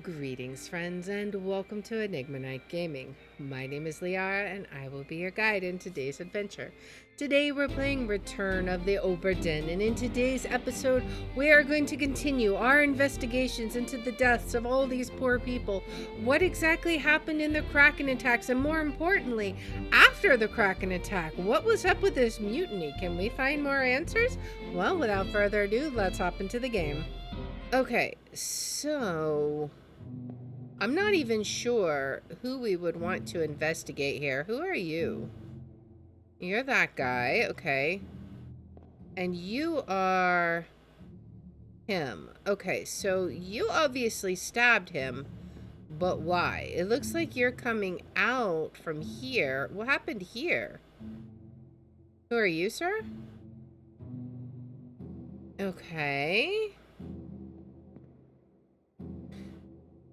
Greetings, friends, and welcome to Enigma Night Gaming. My name is Liara, and I will be your guide in today's adventure. Today, we're playing Return of the Obra Dinn, and in today's episode, we are going to continue our investigations into the deaths of all these poor people. What exactly happened in the Kraken attacks, and more importantly, after the Kraken attack, what was up with this mutiny? Can we find more answers? Well, without further ado, let's hop into the game. Okay, so I'm not even sure who we would want to investigate here. Who are you? You're that guy, okay. And you are him. Okay, so you obviously stabbed him, but why? It looks like you're coming out from here. What happened here? Who are you, sir? Okay.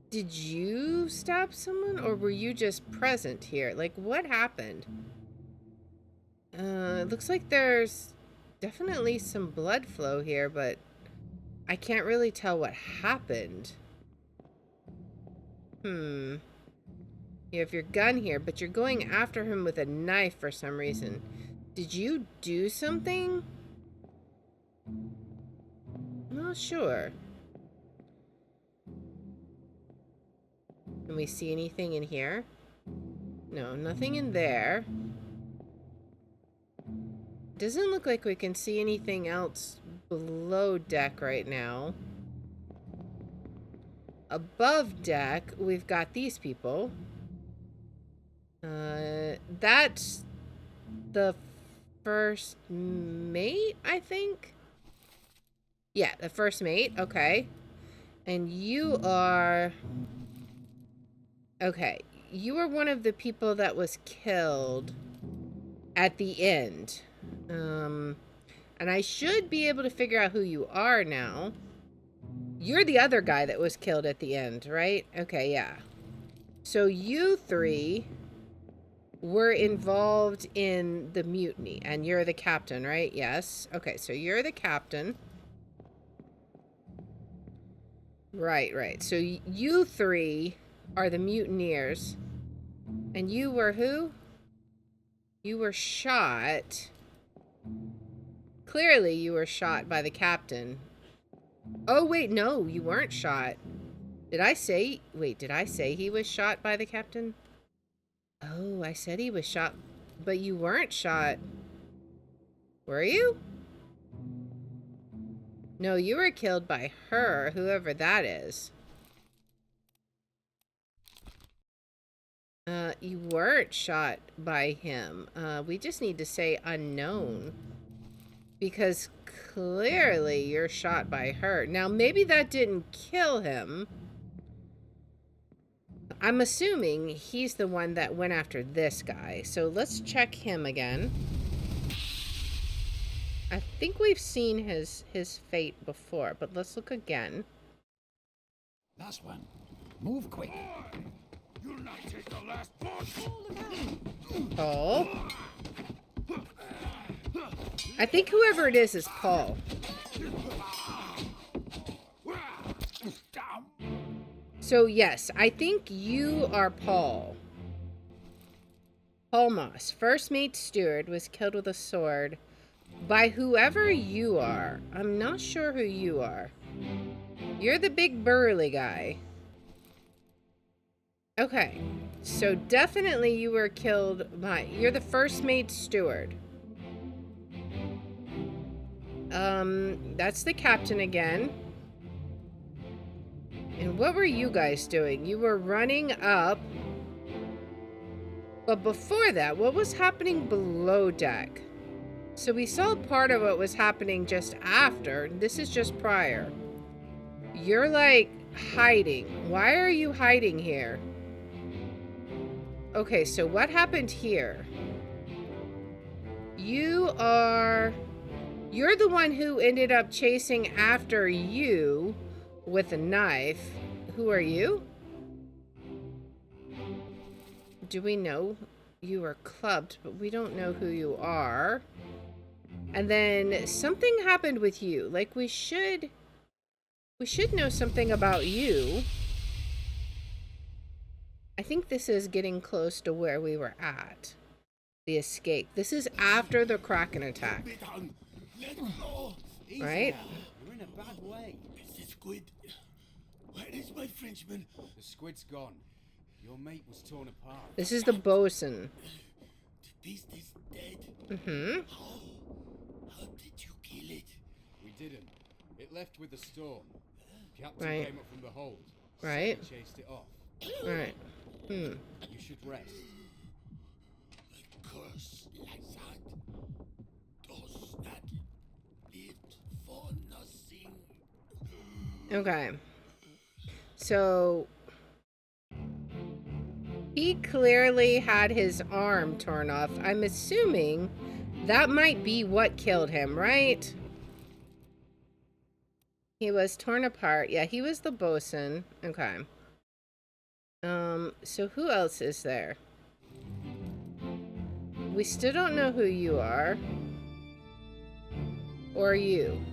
Did you stab someone, or were you just present here? Like, what happened? It looks like there's definitely some blood flow here, but I can't really tell what happened. You have your gun here, but you're going after him with a knife for some reason. Did you do something? I'm not sure. Can we see anything in here? No, nothing in there. Doesn't look like we can see anything else below deck right now. Above deck, we've got these people. That's the first mate, I think? Yeah, the first mate, okay. And you are... Okay, you were one of the people that was killed at the end. And I should be able to figure out who you are now. You're the other guy that was killed at the end, right? Okay, yeah. So you three were involved in the mutiny, and you're the captain, right? Yes. Okay, so you're the captain. Right. So you three are the mutineers. And you were who? You were shot. Clearly you were shot by the captain. Oh, wait, no, you weren't shot. Did I say he was shot by the captain? Oh, I said he was shot, but you weren't shot. Were you? No, you were killed by her, whoever that is. You weren't shot by him. We just need to say unknown. Because clearly you're shot by her. Now, maybe that didn't kill him. I'm assuming he's the one that went after this guy. So let's check him again. I think we've seen his fate before, but let's look again. Last one. Move quick. You'll not take the last Paul. I think whoever it is Paul. So yes, I think you are Paul. Paul Moss, first mate steward, was killed with a sword by whoever you are. I'm not sure who you are. You're the big burly guy. Okay, so definitely you were killed by... You're the first mate steward. That's the captain again. And what were you guys doing? You were running up. But before that, what was happening below deck? So we saw part of what was happening just after. This is just prior. You're like hiding. Why are you hiding here? Okay, so what happened here? You're the one who ended up chasing after you with a knife. Who are you? Do we know you were clubbed, but we don't know who you are. And then something happened with you. Like we should know something about you. I think this is getting close to where we were at. The escape. This is after the Kraken attack. Right? You're in a bad way. Mr. Squid, where is my Frenchman? The squid's gone. Your mate was torn apart. This is the bosun. The beast is dead. Mm-hmm. How did you kill it? We didn't. It left with the storm. Captain Right. came up from the hold. Right. Sailor chased it off. Right. You should rest. A curse like that does not live for nothing. Okay. So he clearly had his arm torn off. I'm assuming that might be what killed him, right? He was torn apart. Yeah, he was the bosun. Okay. So who else is there? We still don't know who you are. Or you.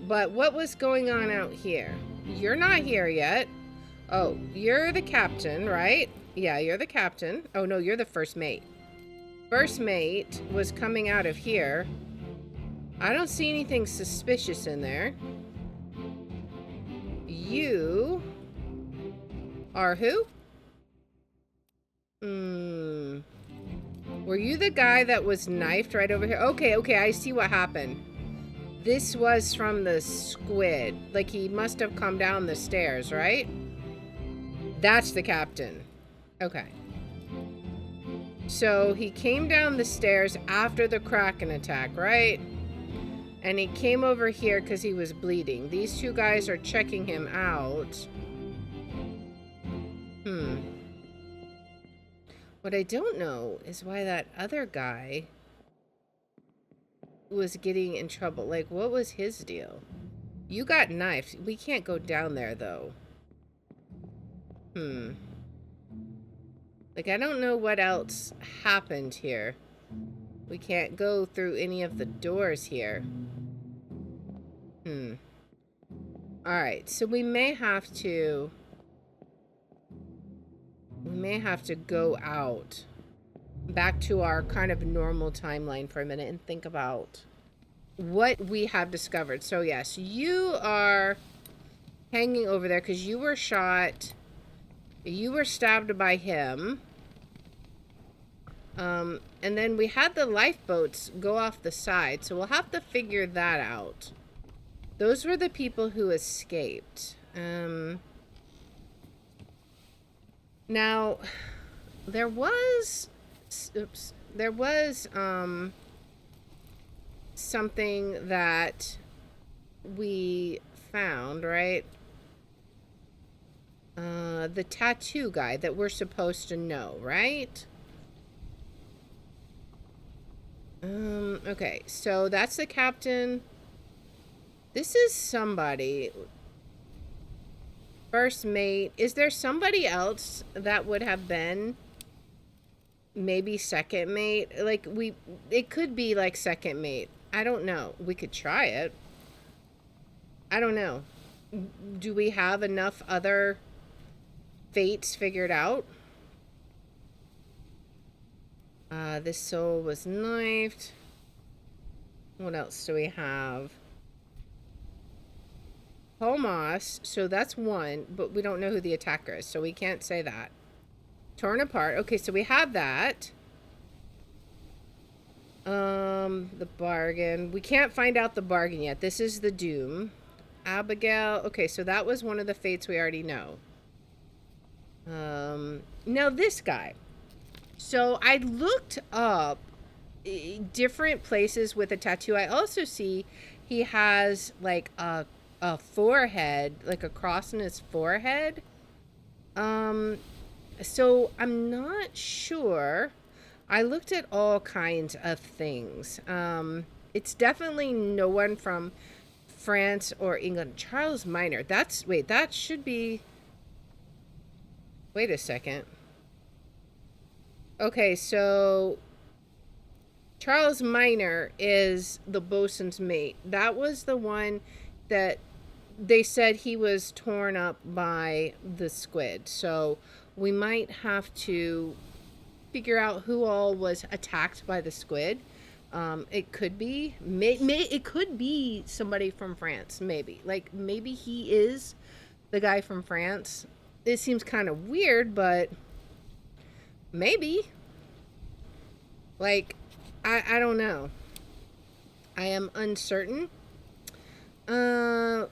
But what was going on out here? You're not here yet. Oh, you're the captain, right? Yeah, you're the captain. Oh, no, you're the first mate. First mate was coming out of here. I don't see anything suspicious in there. You are who? Were you the guy that was knifed right over here? Okay, I see what happened. This was from the squid. Like, he must have come down the stairs, right? That's the captain. Okay. So, he came down the stairs after the Kraken attack, right? And he came over here because he was bleeding. These two guys are checking him out. What I don't know is why that other guy was getting in trouble. Like, what was his deal? You got knifed. We can't go down there, though. Like, I don't know what else happened here. We can't go through any of the doors here. Alright, so we may have to go out back to our kind of normal timeline for a minute and think about what we have discovered. So yes, you are hanging over there because you were shot. You were stabbed by him. And then we had the lifeboats go off the side, so we'll have to figure that out. Those were the people who escaped. Now, there was something that we found, right? The tattoo guy that we're supposed to know, right? Okay, so that's the captain. This is somebody. First mate. Is there somebody else that would have been maybe second mate? Like, it could be like second mate. I don't know. We could try it. I don't know. Do we have enough other fates figured out? This soul was knifed. What else do we have? Homos, so that's one, but we don't know who the attacker is, so we can't say that. Torn apart. Okay, so we have that. The bargain. We can't find out the bargain yet. This is the doom. Abigail. Okay, so that was one of the fates we already know. Now this guy. So I looked up different places with a tattoo. I also see he has like a forehead, like a cross in his forehead. So I'm not sure. I looked at all kinds of things. It's definitely no one from France or England. Charles Minor. That should be... Wait a second. Okay, so Charles Minor is the bosun's mate. That was the one that they said he was torn up by the squid. So we might have to figure out who all was attacked by the squid. It could be, it could be somebody from France, maybe. Like, maybe he is the guy from France. It seems kind of weird, but maybe. Like, I don't know. I am uncertain. But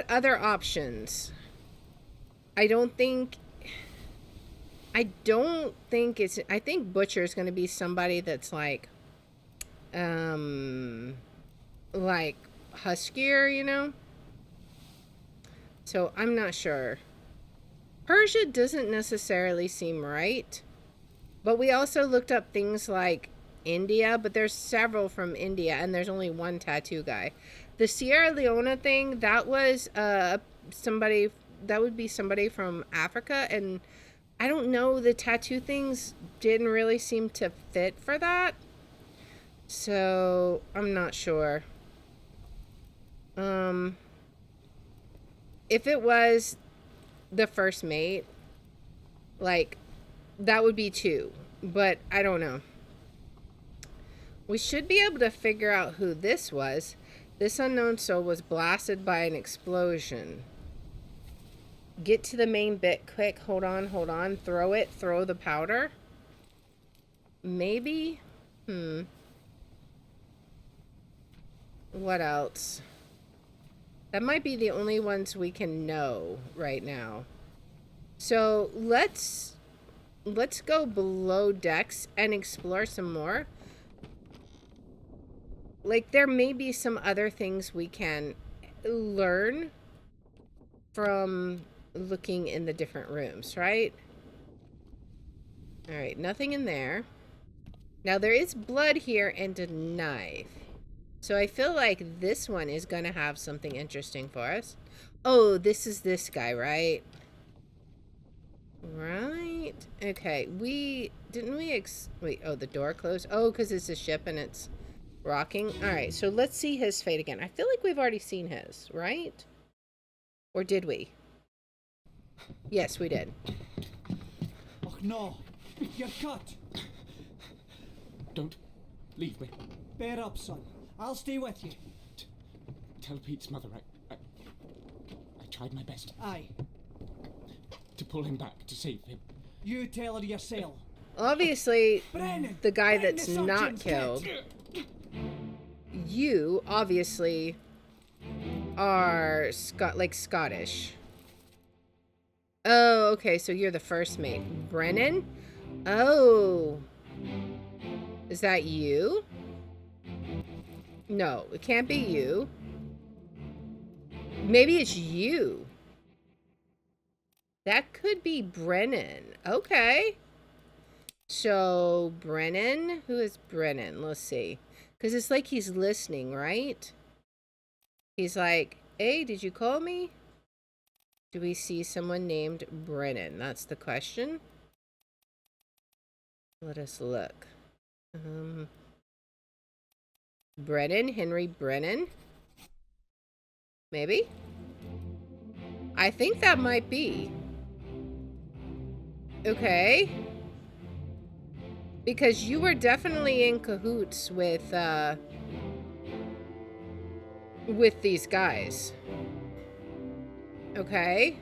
other options. I don't think it's, I think Butcher is going to be somebody that's like huskier, you know? So I'm not sure. Persia doesn't necessarily seem right. But we also looked up things like India, but there's several from India and there's only one tattoo guy. The Sierra Leone thing, that was somebody, that would be somebody from Africa, and I don't know, the tattoo things didn't really seem to fit for that. So, I'm not sure. If it was the first mate, like, that would be 2, but I don't know. We should be able to figure out who this was. This unknown soul was blasted by an explosion. Get to the main bit quick. Hold on. Throw it. Throw the powder. Maybe? What else? That might be the only ones we can know right now. So let's go below decks and explore some more. Like, there may be some other things we can learn from looking in the different rooms, right? All right, nothing in there. Now, there is blood here and a knife. So I feel like this one is going to have something interesting for us. Oh, this is this guy, right? Right. Okay, wait, oh, the door closed? Oh, because it's a ship and it's rocking. All right, so let's see his fate again. I feel like we've already seen his, right? Or did we? Yes, we did. Oh no, you're cut. Don't leave me. Bear up, son. I'll stay with you. Tell Pete's mother I tried my best. Aye. To pull him back, to save him. You tell her yourself. Obviously, Brennan, the guy Brennan, that's the not sergeant's killed, dead. you obviously are Scottish. Oh, okay, so you're the first mate. Brennan? Oh. Is that you? No, it can't be you. Maybe it's you. That could be Brennan. Okay. So, Brennan? Who is Brennan? Let's see. Because it's like he's listening, right? He's like, hey, did you call me? Do we see someone named Brennan? That's the question. Let us look. Brennan? Henry Brennan? Maybe? I think that might be. Okay. Because you were definitely in cahoots with these guys. Okay.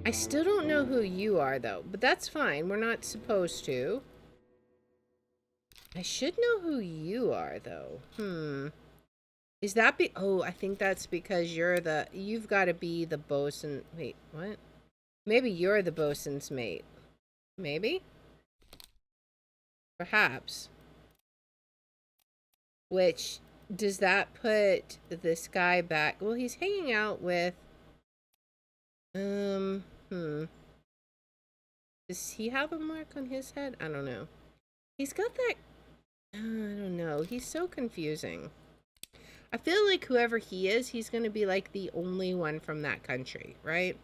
I still don't know who you are, though. But that's fine. We're not supposed to. I should know who you are, though. Is that oh, I think that's because you've got to be the bosun. Wait, what? Maybe you're the bosun's mate. Maybe? Perhaps. Which, does that put this guy back? Well, he's hanging out with... Does he have a mark on his head? I don't know. He's got that... I don't know. He's so confusing. I feel like whoever he is, he's going to be like the only one from that country, right?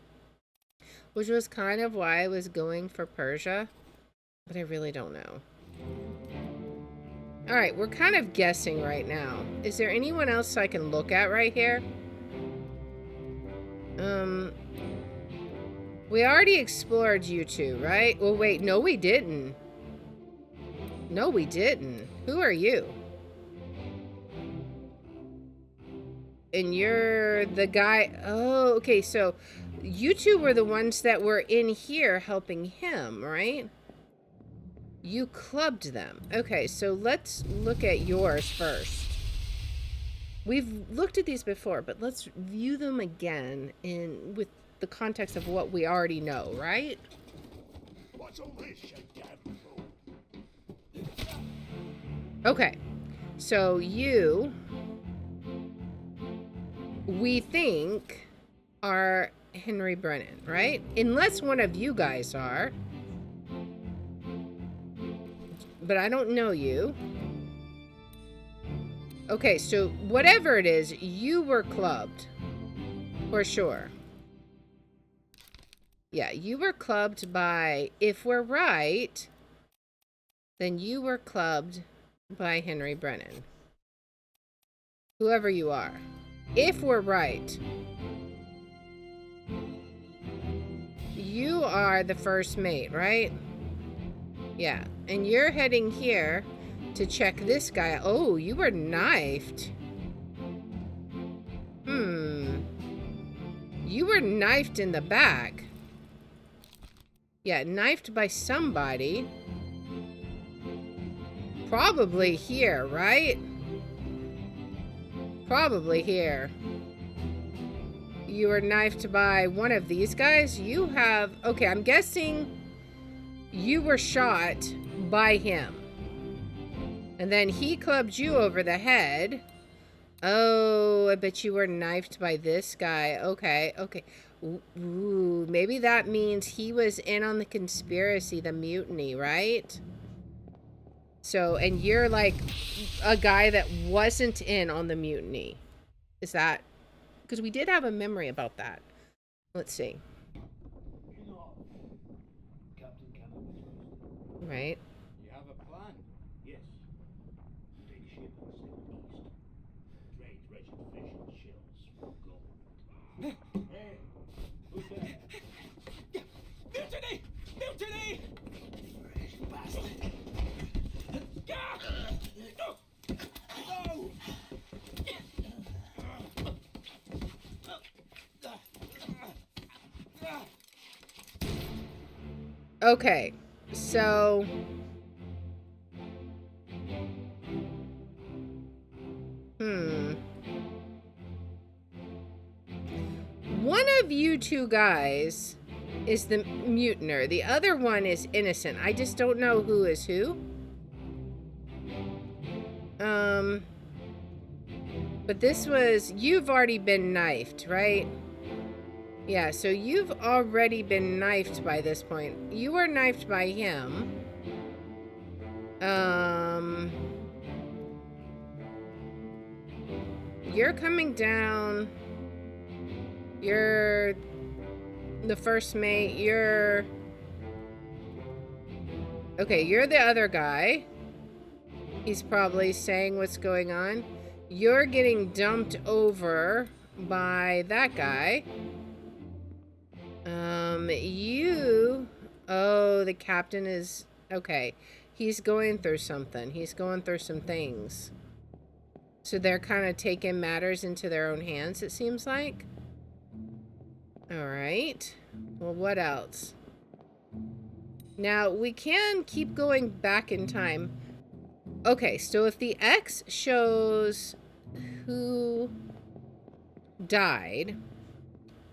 Which was kind of why I was going for Persia. But I really don't know. Alright, we're kind of guessing right now. Is there anyone else I can look at right here? We already explored you two, right? Well, wait, no we didn't. No we didn't. Who are you? And you're the guy... Oh, okay, so you two were the ones that were in here helping him, right? You clubbed them. Okay, so let's look at yours first. We've looked at these before, but let's view them again with the context of what we already know, right? What's all this, you damn fool? Okay, so you, we think, are Henry Brennan, right? Unless one of you guys are. But I don't know you. Okay, so whatever it is, you were clubbed. For sure. Yeah, you were clubbed by, if we're right, then you were clubbed by Henry Brennan. Whoever you are. If we're right, you are the first mate, right? Yeah, and you're heading here to check this guy. Oh, you were knifed. You were knifed in the back. Yeah, knifed by somebody. Probably here, right? Probably here. You were knifed by one of these guys. You have... Okay, I'm guessing you were shot by him. And then he clubbed you over the head. Oh, I bet you were knifed by this guy. Okay, okay. Ooh, maybe that means he was in on the conspiracy, the mutiny, right? So, and you're like a guy that wasn't in on the mutiny. Is that... Because we did have a memory about that. Let's see. Right. You have a plan? Yes. Take ship and sail east. Trade wretched fish and shells for gold. Hey, who's there? Mutiny! Mutiny! Bastard. No! Okay, so... One of you two guys is the mutiner. The other one is innocent. I just don't know who is who. But this was... You've already been knifed, right? Yeah, so you've already been knifed by this point. You were knifed by him. You're coming down. You're the first mate. You're... Okay, you're the other guy. He's probably saying what's going on. You're getting dumped over by that guy. You... Oh, the captain is... Okay. He's going through something. He's going through some things. So they're kind of taking matters into their own hands, it seems like. Alright. Well, what else? Now, we can keep going back in time. Okay, so if the X shows who died...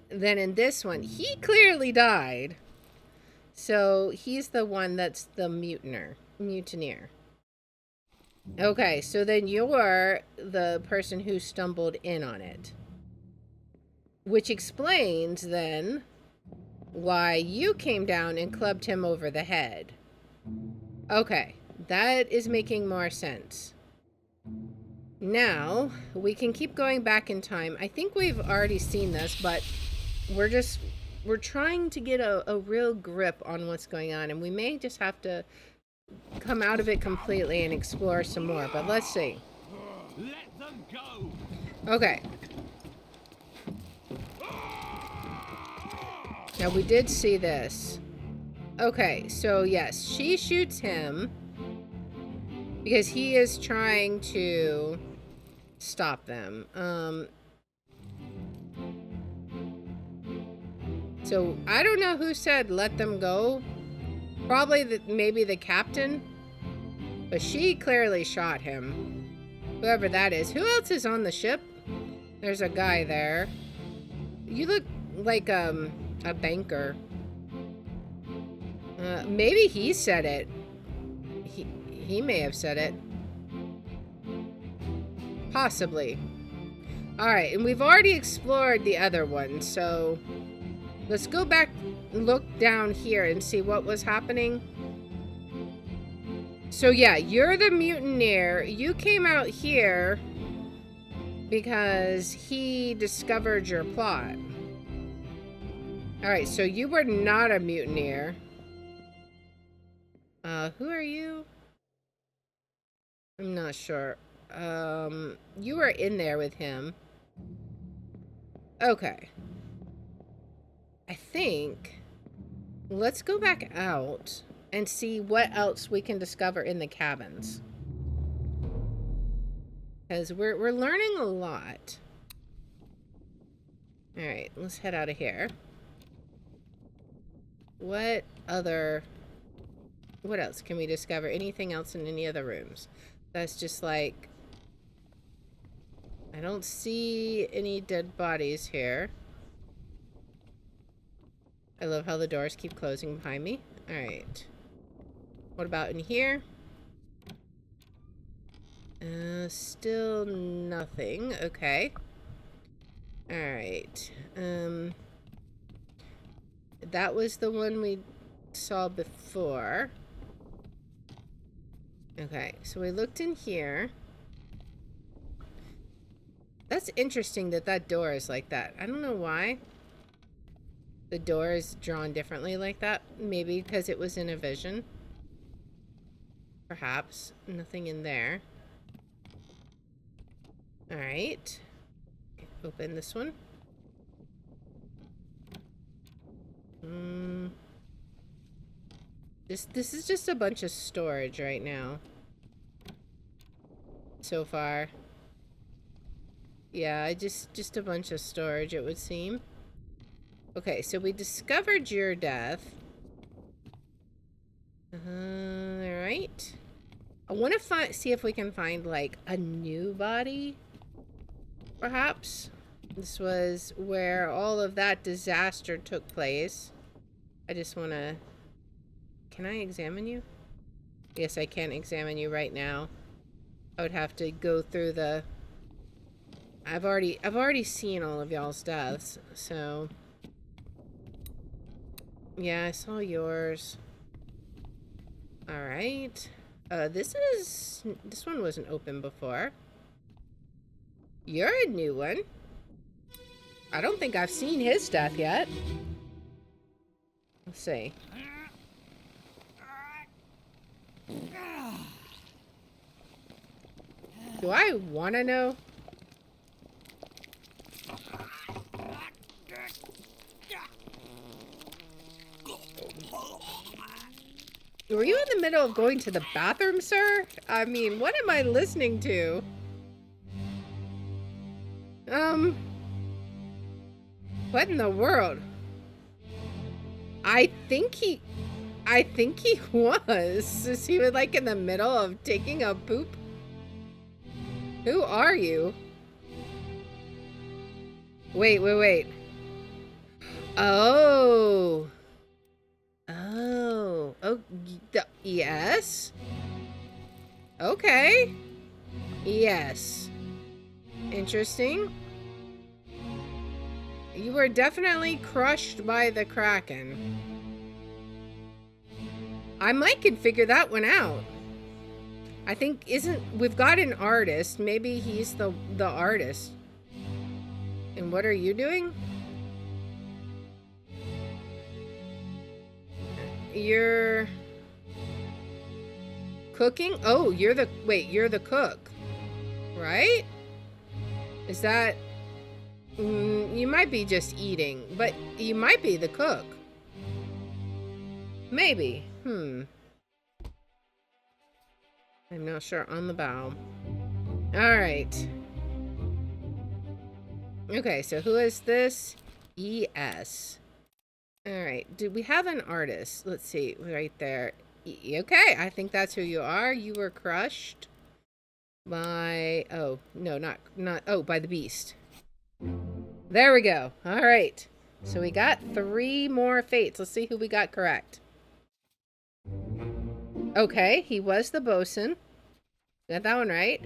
Then in this one, he clearly died. So he's the one that's the mutineer. Okay, so then you're the person who stumbled in on it. Which explains then why you came down and clubbed him over the head. Okay, that is making more sense. Now, we can keep going back in time. I think we've already seen this, but... We're trying to get a real grip on what's going on, and we may just have to come out of it completely and explore some more, but let's see. Let them go! Okay. Now, we did see this. Okay, so yes, she shoots him because he is trying to stop them. So I don't know who said let them go. Probably maybe the captain. But she clearly shot him. Whoever that is. Who else is on the ship? There's a guy there. You look like a banker. Maybe he said it. He may have said it. Possibly. Alright, and we've already explored the other one, so let's go back and look down here and see what was happening. So yeah, you're the mutineer. You came out here because he discovered your plot. Alright, so you were not a mutineer. Who are you? I'm not sure. You were in there with him. Okay. I think let's go back out and see what else we can discover in the cabins. Because we're learning a lot. Alright, let's head out of here. What else can we discover? Anything else in any other rooms? That's just like... I don't see any dead bodies here. I love how the doors keep closing behind me. Alright. What about in here? Still nothing. Okay. Alright. That was the one we saw before. Okay, so we looked in here. That's interesting that that door is like that. I don't know why the door is drawn differently like that. Maybe because it was in a vision. Perhaps. Nothing in there. Alright. Open this one. This is just a bunch of storage right now. So far. Yeah, just a bunch of storage, it would seem. Okay, so we discovered your death. Alright. I want to see if we can find, like, a new body. Perhaps. This was where all of that disaster took place. I just want to... Can I examine you? Yes, I can examine you right now. I would have to go through the... I've already seen all of y'all's deaths, so... Yeah, I saw yours. Alright. This one wasn't open before. You're a new one. I don't think I've seen his death yet. Let's see. Do I want to know? Were you in the middle of going to the bathroom, sir? I mean, what am I listening to? What in the world? I think he was. Is he like in the middle of taking a poop? Who are you? Wait. Oh, yes. Okay. Yes. Interesting. You were definitely crushed by the Kraken. I might can figure that one out. I think we've got an artist. Maybe he's the artist. And what are you doing? You're cooking? Oh, you're the cook. Right? Is that You might be just eating, but you might be the cook. Maybe. I'm not sure. On the bow. Alright. Okay, so who is this? ES. Alright, do we have an artist? Let's see, right there. Okay, I think that's who you are. You were crushed by... Oh, no, not... Oh, by the beast. There we go. Alright. So we got 3 more fates. Let's see who we got correct. Okay, he was the bosun. Got that one right.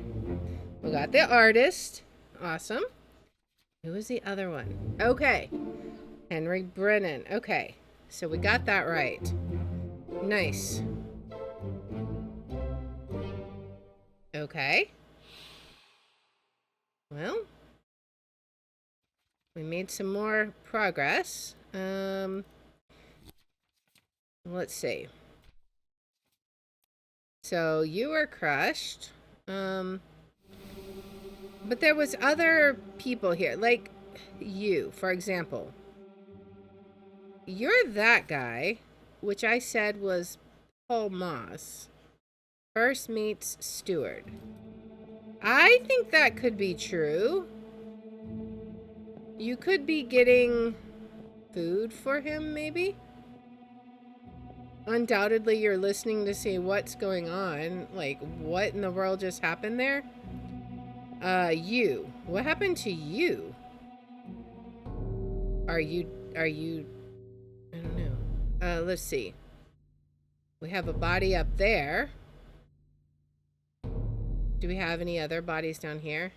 We got the artist. Awesome. Who was the other one? Okay. Henry Brennan. Okay. So we got that right. Nice. Okay. Well, we made some more progress. Let's see. So you were crushed. But there was other people here, like you, for example. You're that guy, which I said was Paul Moss. First mate's steward. I think that could be true. You could be getting food for him, maybe? Undoubtedly, you're listening to see what's going on. Like, what in the world just happened there? You. What happened to you? Are you... I don't know. Let's see. We have a body up there. Do we have any other bodies down here?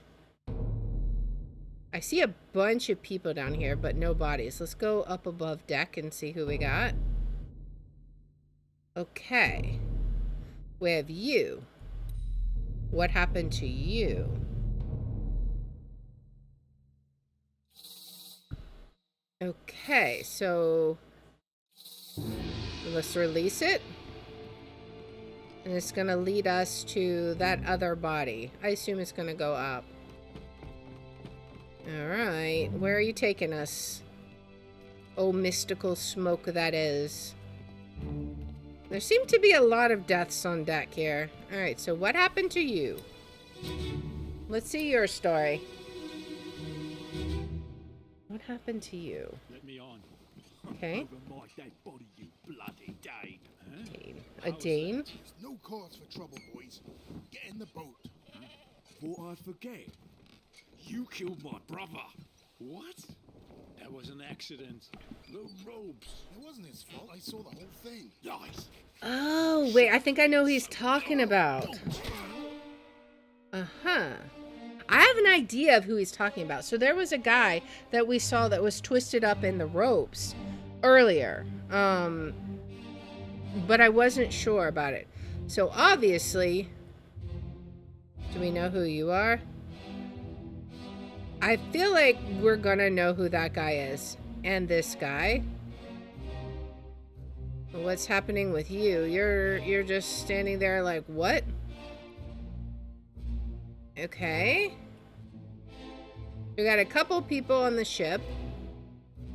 I see a bunch of people down here, but no bodies. Let's go up above deck and see who we got. Okay. We have you. What happened to you? Okay, so let's release it. And it's gonna lead us to that other body. I assume it's gonna go up. Alright, where are you taking us? Oh, mystical smoke that is. There seem to be a lot of deaths on deck here. Alright, so what happened to you? Let's see your story. What happened to you? Let me on. Okay. Over my dead body, you bloody Dane. Dane. A Dane? There's no cause for trouble, boys. Get in the boat. Thought I'd forget. You killed my brother. What? That was an accident. The robes. It wasn't his fault. I saw the whole thing. Lies. Oh, wait, I think I know who he's talking about. Uh-huh. I have an idea of who he's talking about. So there was a guy that we saw that was twisted up in the ropes earlier. But I wasn't sure about it. So obviously, do we know who you are? I feel like we're gonna know who that guy is. And this guy. What's happening with you? You're just standing there like, what? Okay. We got a couple people on the ship.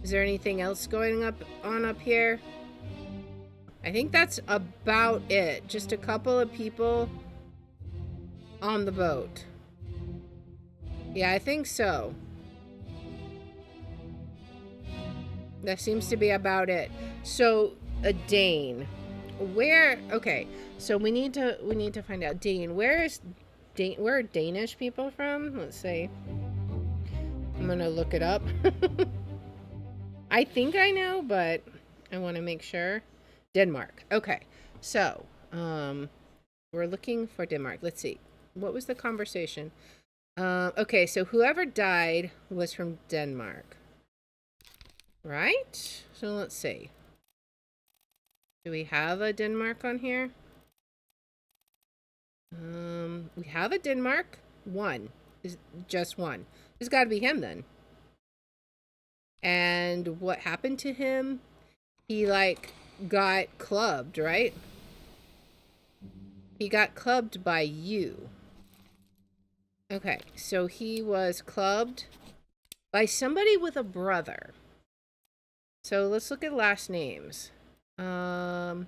Is there anything else going on up here? I think that's about it. Just a couple of people on the boat. Yeah, I think so. That seems to be about it. So, a Dane. Where? Okay. So we need to find out. Dane. Where are Danish people from? Let's see. I'm gonna look it up. I think I know, but I want to make sure. Denmark. Okay. So, we're looking for Denmark. Let's see. What was the conversation? Okay, so whoever died was from Denmark. Right? So let's see. Do we have a Denmark on here? We have a Denmark. One. Just one. It's got to be him then. And what happened to him? He, like, got clubbed, right? He got clubbed by you. Okay, so he was clubbed By somebody with a brother. So let's look at last names. Let's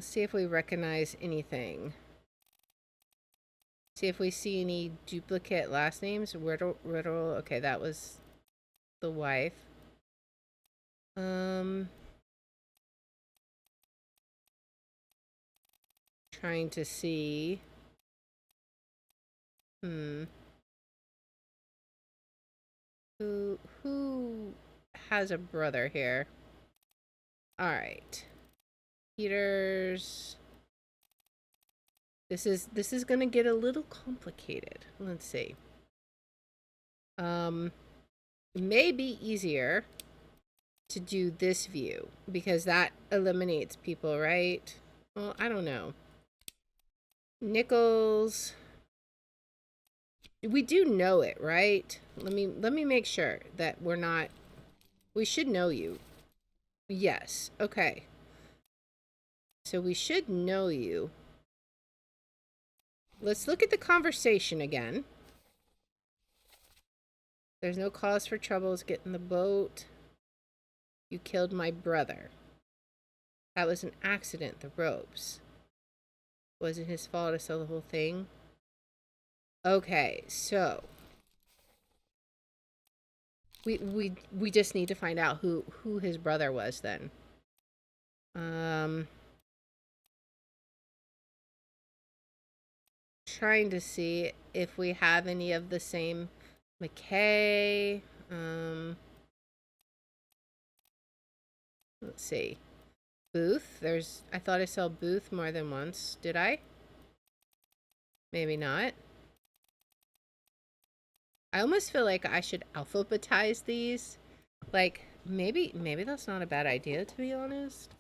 see if we recognize anything. See if we see any duplicate last names. Riddle. Okay, that was the wife. Trying to see. Who has a brother here? All right. Peters. This is gonna get a little complicated. Let's see. Maybe easier to do this view because that eliminates people, right? Well, I don't know. Nichols. We do know it, right? Let me make sure that we're not. We should know you. Yes. Okay. So we should know you. Let's look at the conversation again. There's no cause for troubles. Get in the boat. You killed my brother. That was an accident. The ropes. Wasn't his fault. I saw the whole thing. Okay, so we just need to find out who his brother was then. Trying to see if we have any of the same McKay. Let's see. Booth. I thought I saw Booth more than once. Did I? Maybe not. I almost feel like I should alphabetize these. Like, maybe that's not a bad idea, to be honest.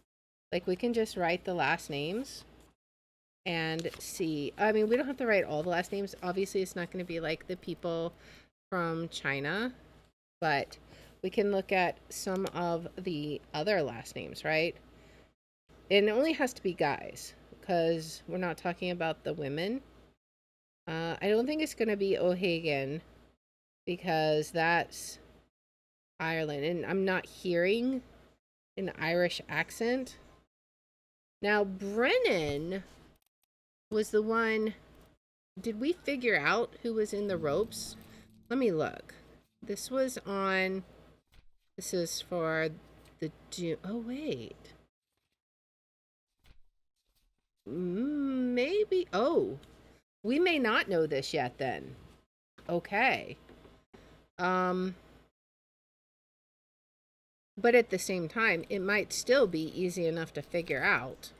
Like, we can just write the last names and see. I mean, we don't have to write all the last names. Obviously, it's not going to be like the people from China, but we can look at some of the other last names, right? And it only has to be guys because we're not talking about the women. I don't think it's going to be O'Hagan because that's Ireland, and I'm not hearing an Irish accent. Now, Brennan was the one. Did we figure out who was in the ropes? Let me look. This is for the Doom. Oh, wait. Maybe. Oh, we may not know this yet then. Okay. But at the same time, it might still be easy enough to figure out.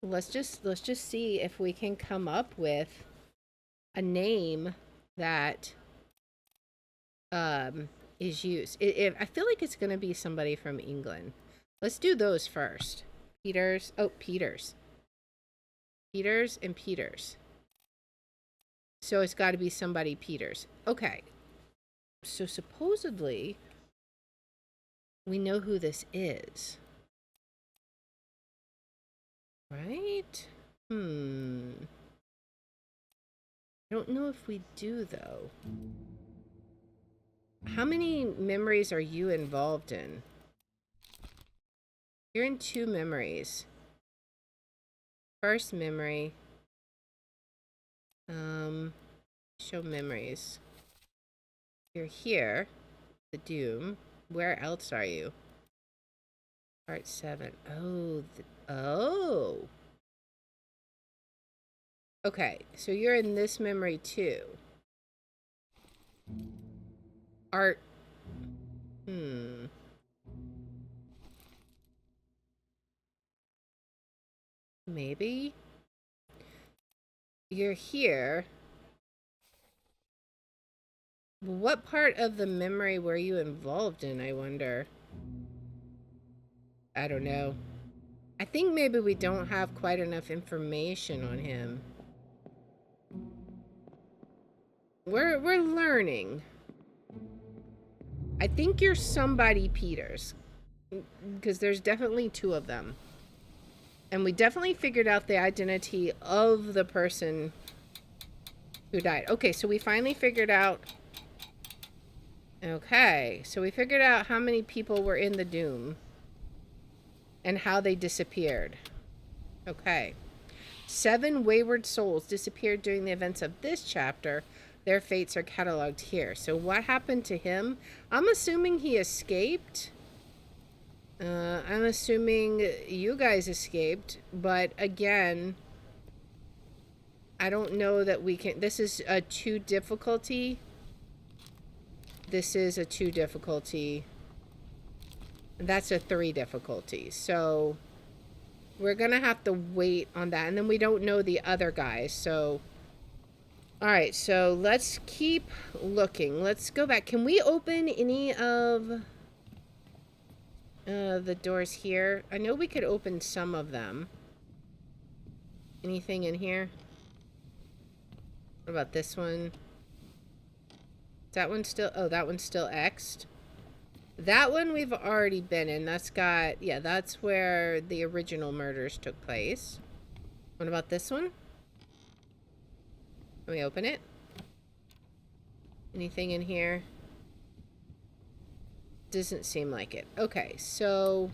Let's just see if we can come up with a name that is used. I feel like it's going to be somebody from England. Let's do those first. Peters. Oh, Peters. Peters and Peters. So it's got to be somebody Peters. Okay. So supposedly, we know who this is. Right? I don't know if we do, though. How many memories are you involved in? You're in 2 memories. First memory. Show memories. You're here. The Doom. Where else are you? Part 7. Oh. Okay, so you're in this memory too. Art. Maybe. You're here. What part of the memory were you involved in, I wonder? I don't know. I think maybe we don't have quite enough information on him. We're learning. I think you're somebody Peters. Because there's definitely 2 of them. And we definitely figured out the identity of the person Who died? Okay, so we finally figured out... Okay, so we figured out how many people were in the Doom. And how they disappeared. Okay. 7 wayward souls disappeared during the events of this chapter. Their fates are cataloged here. So what happened to him? I'm assuming he escaped. I'm assuming you guys escaped. But again, I don't know that we can... This is a 2 difficulty. This is a 2 difficulty. That's a 3 difficulty. So... we're gonna have to wait on that. And then we don't know the other guys, so... Alright, so let's keep looking. Let's go back. Can we open any of the doors here? I know we could open some of them. Anything in here? What about this one? Is that one still... Oh, that one's still X'd. That one we've already been in. That's got... Yeah, that's where the original murders took place. What about this one? Can we open it? Anything in here? Doesn't seem like it. Okay, so...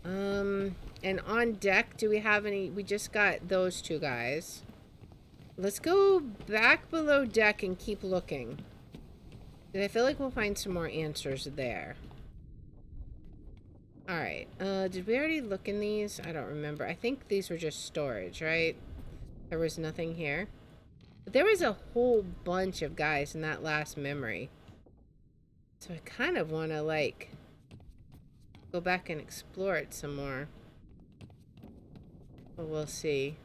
and on deck, do we have any... We just got those 2 guys. Let's go back below deck and keep looking. I feel like we'll find some more answers there. Alright, did we already look in these? I don't remember. I think these were just storage, right? There was nothing here. But there was a whole bunch of guys in that last memory. So I kind of want to, like, go back and explore it some more. But we'll see.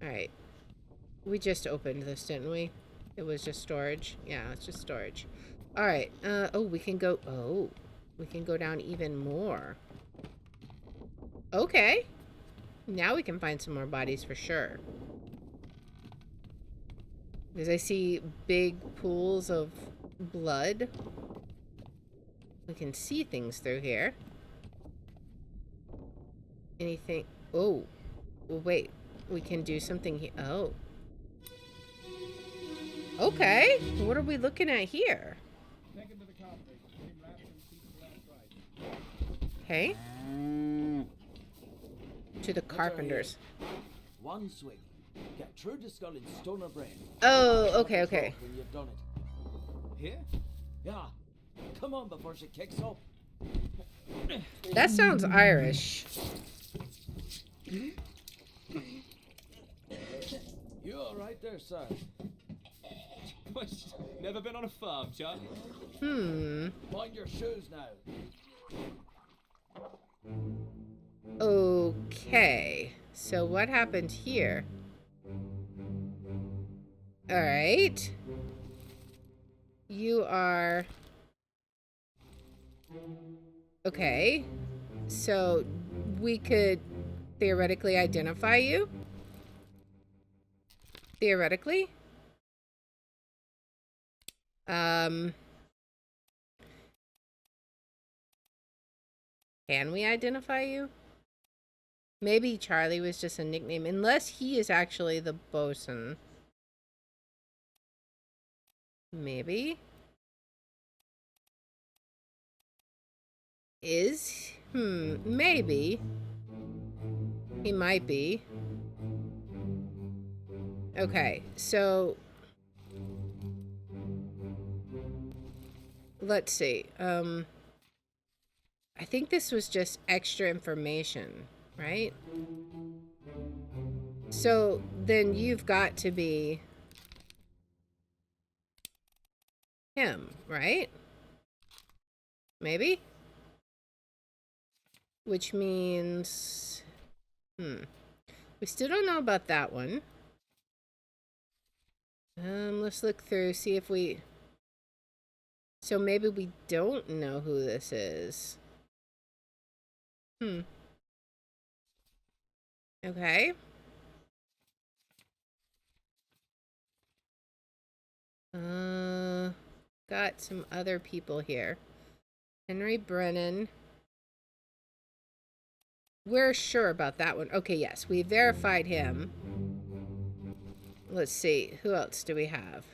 Alright. We just opened this, didn't we? It was just storage. Yeah, it's just storage. Alright. Oh, we can go... Oh. We can go down even more. Okay. Now we can find some more bodies for sure. Because I see big pools of blood. We can see things through here. Anything... Oh. Well, wait. We can do something here. Oh. Okay. What are we looking at here? Okay. To the carpenters. One swing. Get through the skull in stone or brain. Oh, okay, okay. When you've done it. Here? Yeah. Come on before she kicks up. That sounds Irish. You all right there, sir? Never been on a farm, Chuck? Mind your shoes now. Okay. So what happened here? Alright. You are... Okay. So we could theoretically identify you? Theoretically? Can we identify you? Maybe Charlie was just a nickname, unless he is actually the bosun. Maybe? Is? Maybe. He might be. Okay, so... Let's see. I think this was just extra information, right? So then you've got to be him, right? Maybe? Which means... We still don't know about that one. Let's look through, see if we... So maybe we don't know who this is. Okay. Got some other people here. Henry Brennan. We're sure about that one. Okay, yes, we verified him. Let's see. Who else do we have?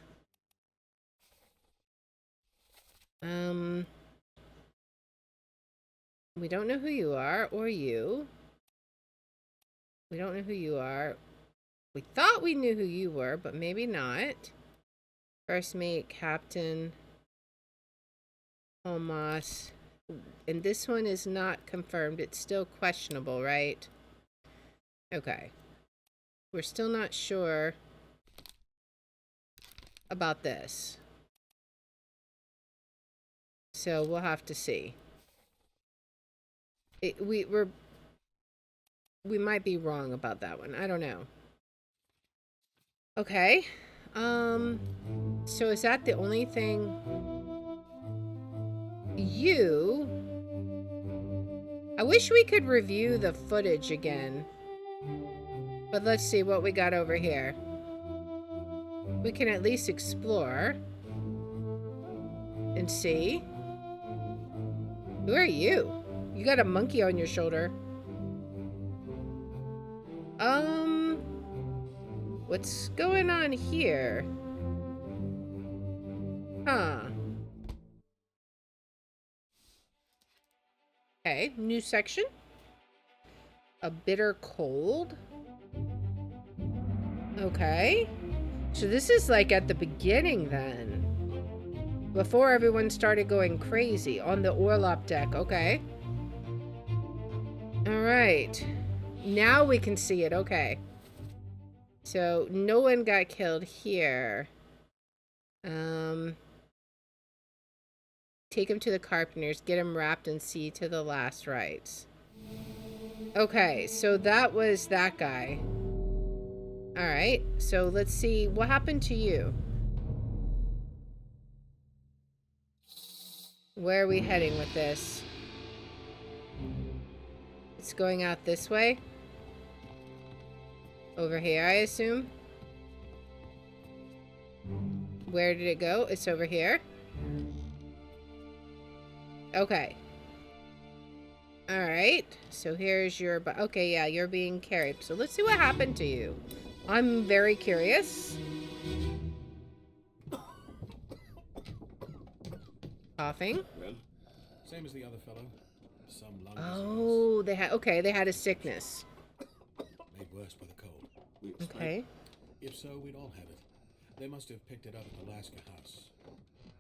We don't know who you are, or you. We don't know who you are. We thought we knew who you were, but maybe not. First mate, captain, Almas. And this one is not confirmed. It's still questionable, right? Okay. We're still not sure about this. So we'll have to see. We might be wrong about that one. I don't know. Okay. So is that the only thing? I wish we could review the footage again. But let's see what we got over here. We can at least explore and see. Who are you? You got a monkey on your shoulder. What's going on here? Huh. Okay, new section. A bitter cold. Okay. So this is like at the beginning then. Before everyone started going crazy on the Orlop deck. Okay. Alright. Now we can see it. Okay. So no one got killed here. Take him to the carpenters. Get him wrapped and see to the last rites. Okay, so that was that guy. Alright, so let's see. What happened to you? Where are we heading with this? It's going out this way? Over here, I assume? Where did it go? It's over here? Okay. Alright, so here's your... Okay, yeah, you're being carried. So let's see what happened to you. I'm very curious. Coughing. Well, same as the other fellow. Some lung Oh, they had a sickness. made worse by the cold. Okay. If so, we'd all have it. They must have picked it up at the Alaska house.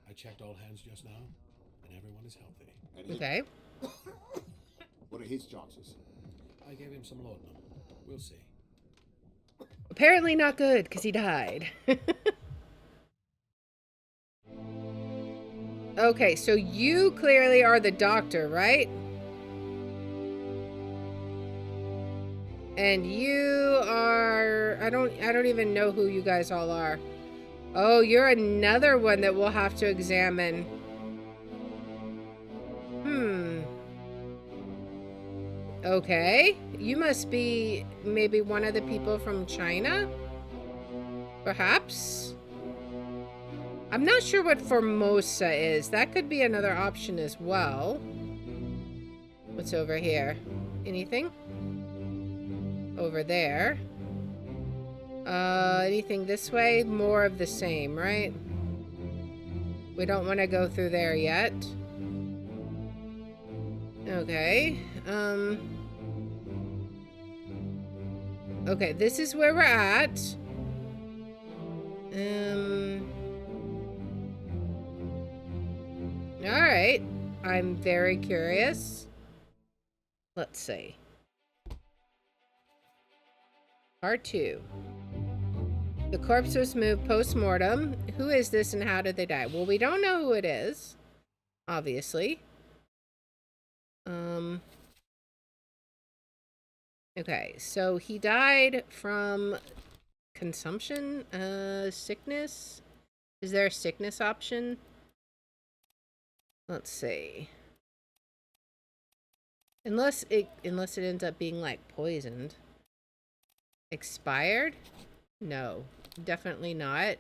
I checked all hands just now, and everyone is healthy. Okay. What are his chances? I gave him some laudanum. We'll see. Apparently not good, because he died. Okay, so you clearly are the doctor, right? And you are... I don't even know who you guys all are. Oh, you're another one that we'll have to examine. Okay. You must be maybe one of the people from China? Perhaps? I'm not sure what Formosa is. That could be another option as well. What's over here? Anything? Over there. Anything this way? More of the same, right? We don't want to go through there yet. Okay. Okay, this is where we're at. Alright. I'm very curious. Let's see. Part 2. The corpse was moved post-mortem. Who is this and how did they die? Well, we don't know who it is. Obviously. Okay, so he died from consumption? Sickness? Is there a sickness option? Let's see. Unless it ends up being like poisoned. Expired? No, definitely not.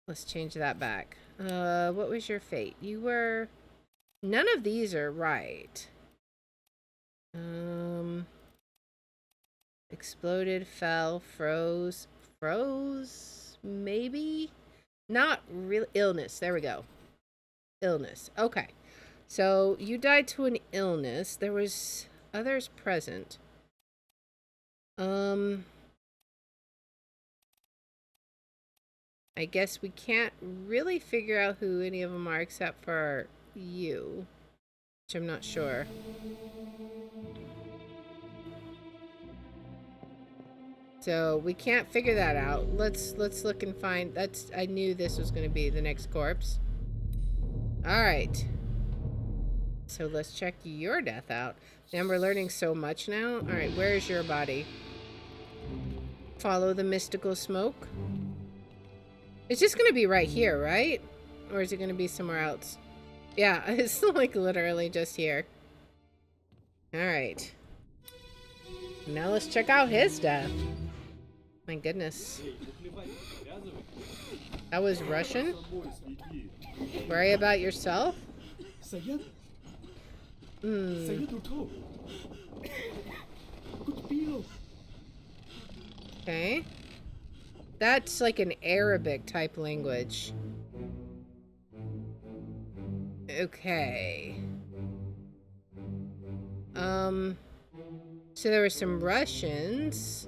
Let's change that back. What was your fate? You were... None of these are right. Exploded, fell, froze. Froze? Maybe? Not real illness. There we go. Illness. Okay. So you died to an illness. There was others present. I guess we can't really figure out who any of them are except for you, which I'm not sure. So we can't figure that out. Let's look and find. I knew this was going to be the next corpse. All right. So let's check your death out. Man, we're learning so much now. All right, where is your body? Follow the mystical smoke. It's just going to be right here, right? Or is it going to be somewhere else? Yeah, it's like literally just here. All right. Now let's check out his death. My goodness. That was Russian? Worry about yourself? Okay. That's like an Arabic type language. Okay. So there were some Russians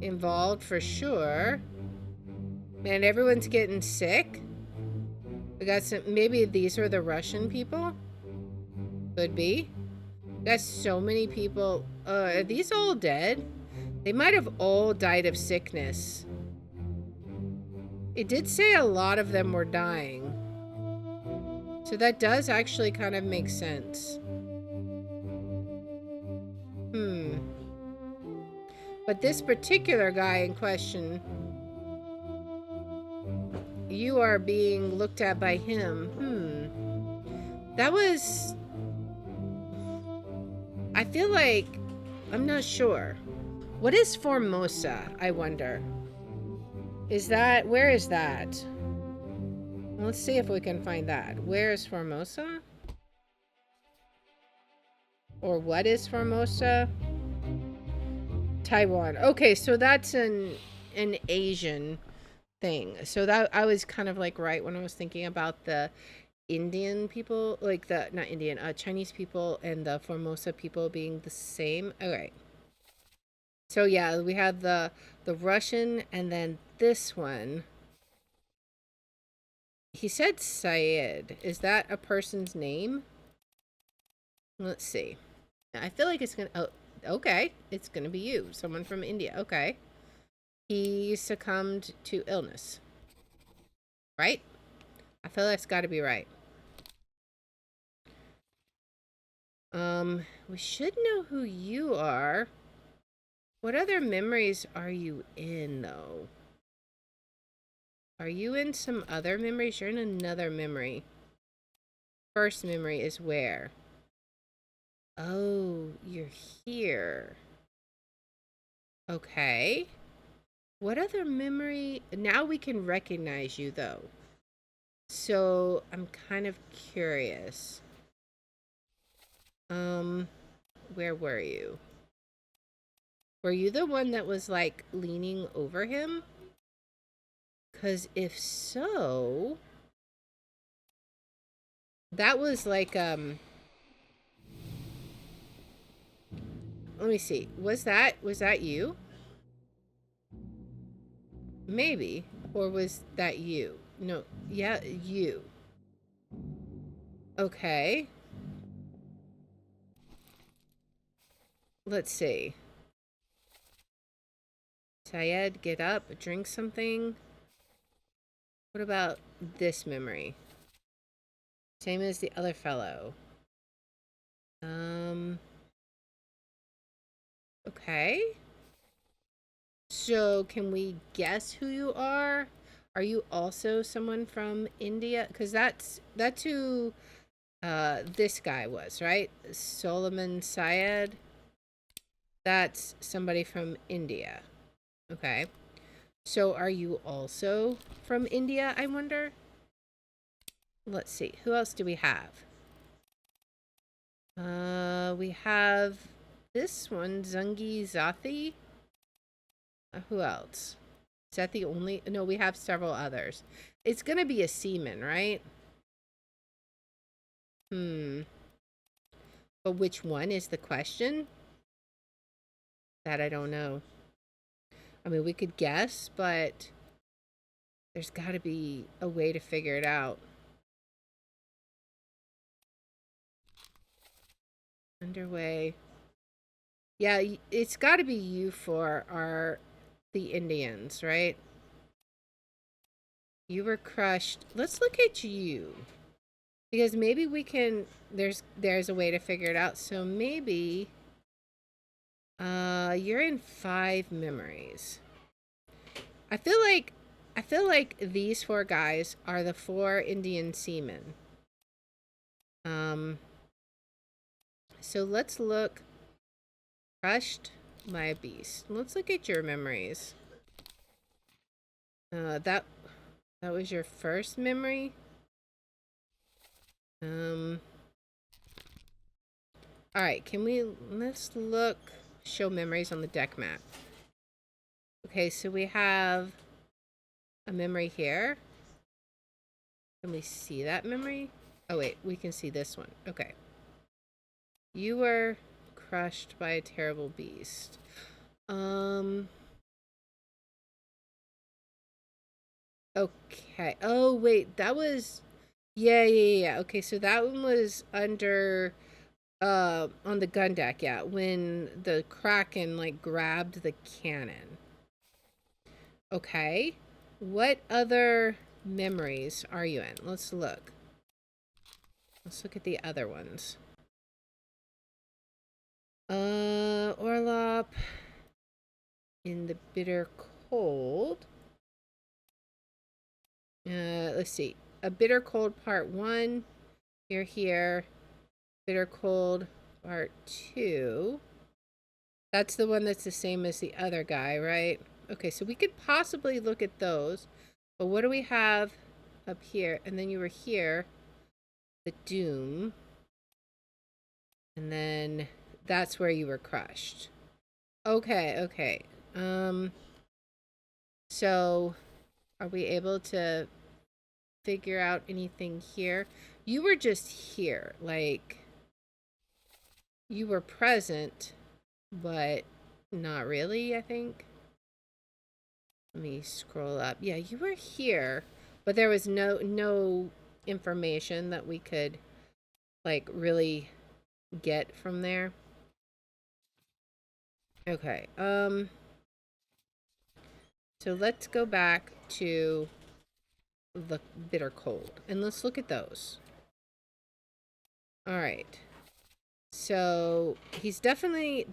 involved for sure. Man, everyone's getting sick. We got some, maybe these were the Russian people? Could be. Got so many people. Are these all dead? They might have all died of sickness. It did say a lot of them were dying. So that does actually kind of make sense. But this particular guy in question, you are being looked at by him. That was... I feel like... I'm not sure. What is Formosa, I wonder? Is that... Where is that? Let's see if we can find that. Where is Formosa? Or what is Formosa? Taiwan. Okay, so that's an Asian thing. So that I was kind of like right when I was thinking about the Indian people, like the not Indian, Chinese people and the Formosa people being the same. Okay. So yeah, we have the Russian and then this one. He said Syed. Is that a person's name? Let's see. I feel like it's gonna. Oh, okay. It's gonna be you. Someone from India. Okay. He succumbed to illness. Right? I feel that's got to be right. We should know who you are. What other memories are you in, though? Are you in some other memories? You're in another memory. First memory is where? Oh, you're here. Okay. What other memory? Now we can recognize you, though. So I'm kind of curious. Where were you? Were you the one that was like leaning over him? Because if so, that was like, let me see. Was that you? Maybe. Or was that you? No. Yeah, you. Okay. Let's see. Syed, get up, drink something. What about this memory? Same as the other fellow. Okay. So can we guess who you are? Are you also someone from India? Because that's who this guy was, right? Solomon Syed. That's somebody from India. Okay. So are you also from India, I wonder? Let's see. Who else do we have? We have this one, Zungi Zathi. Who else? Is that the only? No, we have several others. It's gonna be a seaman, right? But which one is the question? That I don't know. I mean, we could guess, but there's got to be a way to figure it out. Underway. Yeah, it's got to be you for the Indians, right? You were crushed. Let's look at you. Because maybe we can there's a way to figure it out. So maybe you're in 5 memories. I feel like these 4 guys are the 4 Indian seamen. So let's look. Crushed by a beast. Let's look at your memories. That was your first memory. All right, let's look, show memories on the deck map. Okay, so we have a memory here. Can we see that memory? Oh wait, we can see this one. Okay. You were crushed by a terrible beast. Okay. Oh wait, that was yeah. Okay, so that one was under on the gun deck, yeah, when the Kraken like grabbed the cannon. Okay. What other memories are you in? Let's look. Let's look at the other ones. Orlop in the bitter cold. Let's see. A bitter cold part 1. You're here. Bitter cold part 2. That's the one that's the same as the other guy, right? Okay, so we could possibly look at those. But what do we have up here? And then you were here. The Doom. And then that's where you were crushed. Okay. So are we able to figure out anything here? You were just here, like you were present, but not really, I think. Let me scroll up. Yeah, you were here, but there was no information that we could like really get from there. Okay. So let's go back to the bitter cold and let's look at those. All right. So he's definitely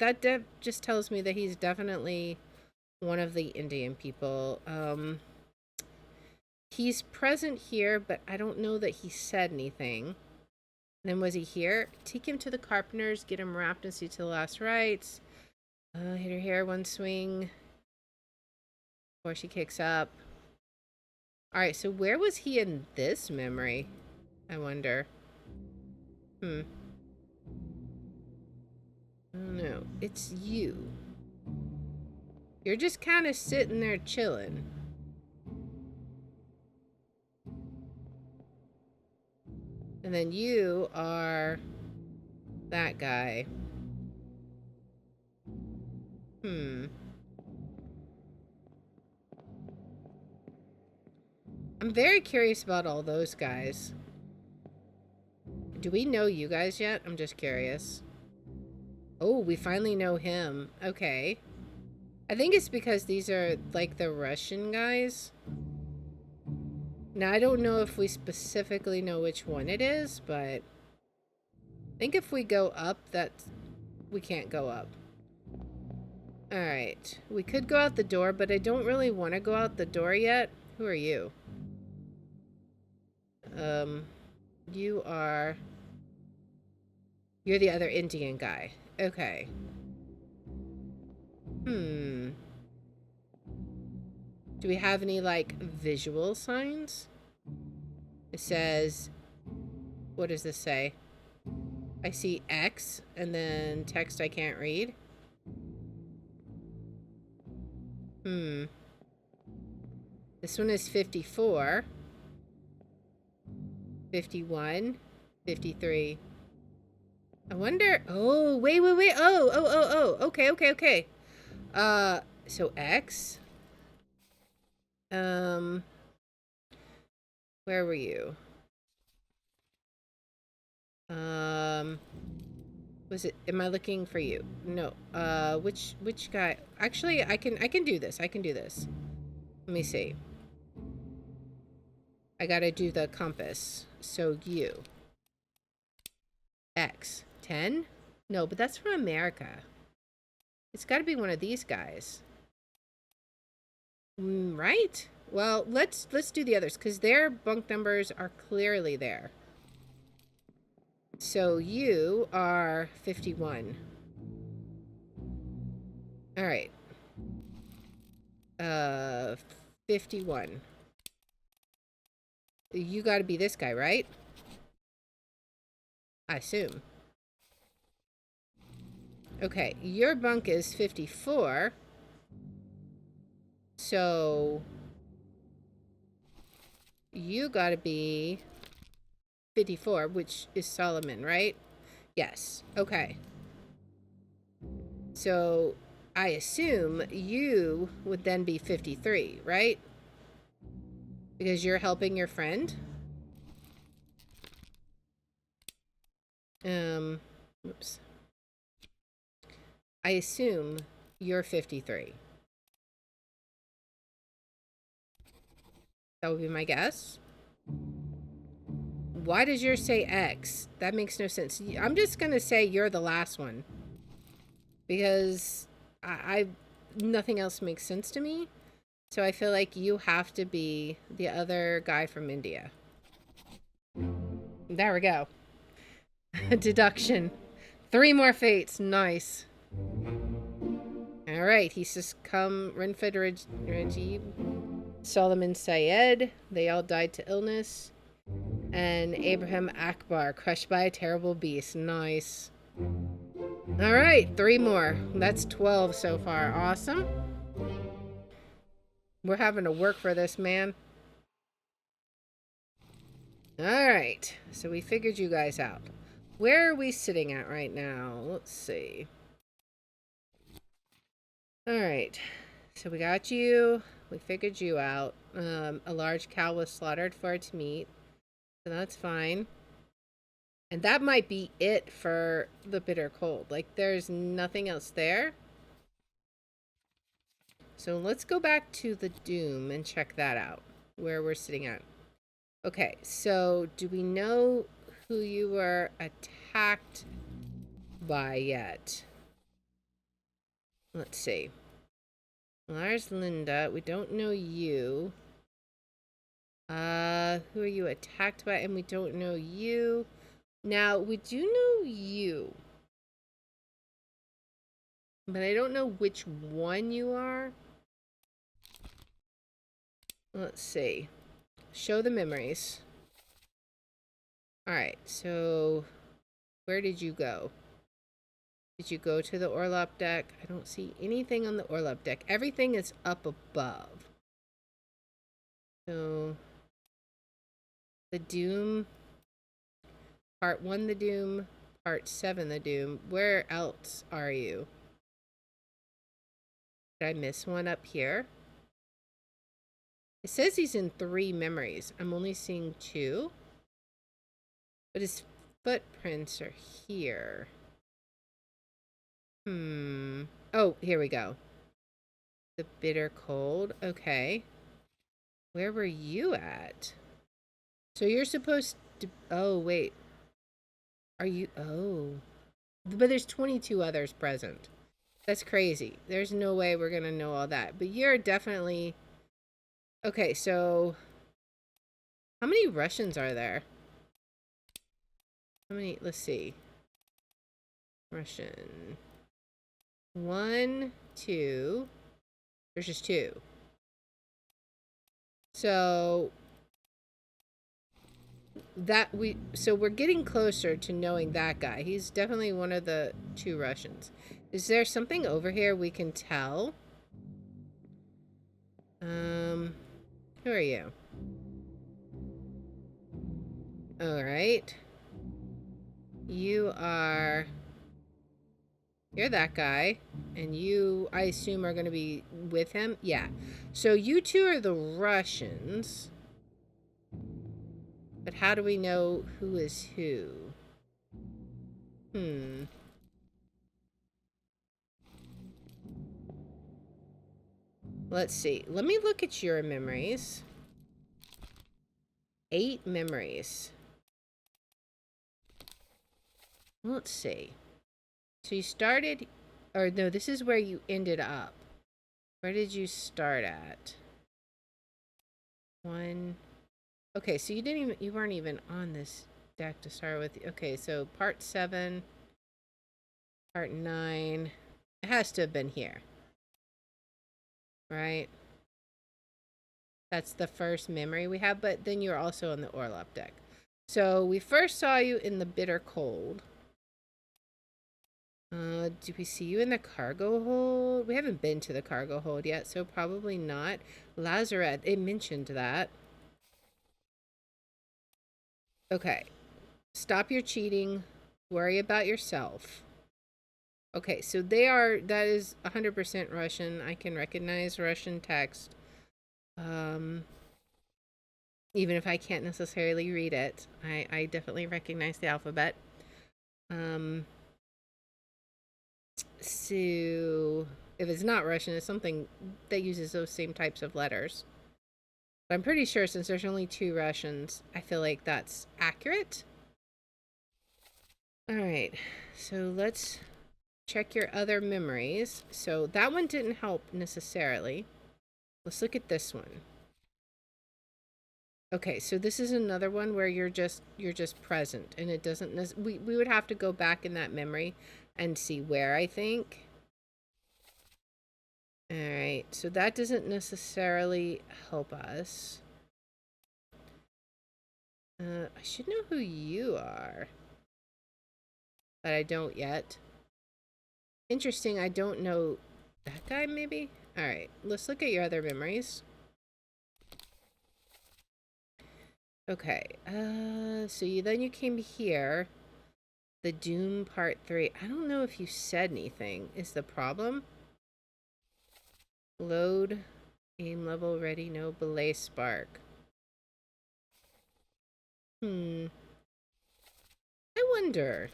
just tells me that he's definitely one of the Indian people. He's present here, but I don't know that he said anything. And then was he here? Take him to the carpenters, get him wrapped and see to the last rites. Hit her hair 1 swing before she kicks up. All right, so where was he in this memory? I wonder. I don't know. It's you. You're just kind of sitting there chilling. And then you are that guy. I'm very curious about all those guys. Do we know you guys yet? I'm just curious. Oh, we finally know him. Okay. I think it's because these are like the Russian guys. Now, I don't know if we specifically know which one it is, but I think if we go up, we can't go up. Alright. We could go out the door, but I don't really want to go out the door yet. Who are you? You're the other Indian guy. Okay. Do we have any, like, visual signs? It says... What does this say? I see X and then text I can't read. This one is 54. 51. 53. I wonder. Oh, wait. Oh. Okay. So X. Where were you? Was it? Am I looking for you? No. Which guy? Actually, I can do this. Let me see. I gotta do the compass. So you. X. 10? No, but that's from America. It's gotta be one of these guys. Right? Well, let's do the others, because their bunk numbers are clearly there. So you are 51. All right. 51. You got to be this guy, right? I assume. Okay, your bunk is 54. So you got to be 54, which is Solomon, right? Yes. Okay. So I assume you would then be 53, right? Because you're helping your friend. Oops. I assume you're 53. That would be my guess. Why does yours say X? That makes no sense. I'm just going to say you're the last one. Because I nothing else makes sense to me. So I feel like you have to be the other guy from India. There we go. Deduction. 3 more fates. Nice. All right. He says, come, Renford Rajib, Solomon Syed. They all died to illness. And Abraham Akbar, crushed by a terrible beast. Nice. All right. 3 more. That's 12 so far. Awesome. We're having to work for this, man. All right. So we figured you guys out. Where are we sitting at right now? Let's see. All right. So we got you. We figured you out. A large cow was slaughtered for its meat. So that's fine. And that might be it for the bitter cold. Like, there's nothing else there. So let's go back to the Doom and check that out, where we're sitting at. Okay, so do we know who you were attacked by yet? Let's see. Lars Linda, we don't know you. Who are you attacked by? And we don't know you. Now, we do know you. But I don't know which one you are. Let's see. Show the memories. Alright, so where did you go? Did you go to the Orlop deck? I don't see anything on the Orlop deck. Everything is up above. So, the Doom. Part 1, the Doom. Part 7, the Doom. Where else are you? Did I miss one up here? It says he's in 3 memories. I'm only seeing 2. But his footprints are here. Oh, here we go. The bitter cold. Okay. Where were you at? So you're supposed to... Oh, wait. Are you... Oh. But there's 22 others present. That's crazy. There's no way we're going to know all that. But you're definitely... Okay, so... How many Russians are there? How many? Let's see. Russian. 1, 2. There's just 2. So... So we're getting closer to knowing that guy. He's definitely one of the 2 Russians. Is there something over here we can tell? Who are you? All right. You're that guy, and you, I assume, are going to be with him. Yeah. So you 2 are the Russians. But how do we know who is who? Let's see. Let me look at your memories. 8 memories. Let's see. So you started, or no, this is where you ended up. Where did you start at? 1. Okay, so you weren't even on this deck to start with. Okay, so part 7, part 9. It has to have been here. Right? That's the first memory we have, but then you're also on the Orlop deck. So we first saw you in the Bitter Cold. Do we see you in the cargo hold? We haven't been to the cargo hold yet, so probably not. Lazaret, it mentioned that. Okay. Stop your cheating. Worry about yourself. Okay, so that is 100% Russian. I can recognize Russian text. Even if I can't necessarily read it, I definitely recognize the alphabet. So if it's not Russian, it's something that uses those same types of letters. But I'm pretty sure since there's only 2 Russians, I feel like that's accurate. All right, so let's check your other memories. So that one didn't help necessarily. Let's look at this one. Okay, so this is another one where you're just present, and it doesn't we would have to go back in that memory and see where, I think. All right, so that doesn't necessarily help us. I should know who you are, but I don't yet. Interesting, I don't know that guy, maybe? All right, let's look at your other memories. Okay, so then you came here. The Doom Part 3. I don't know if you said anything. Is the problem? Load. Aim level ready. No. Belay spark. I wonder.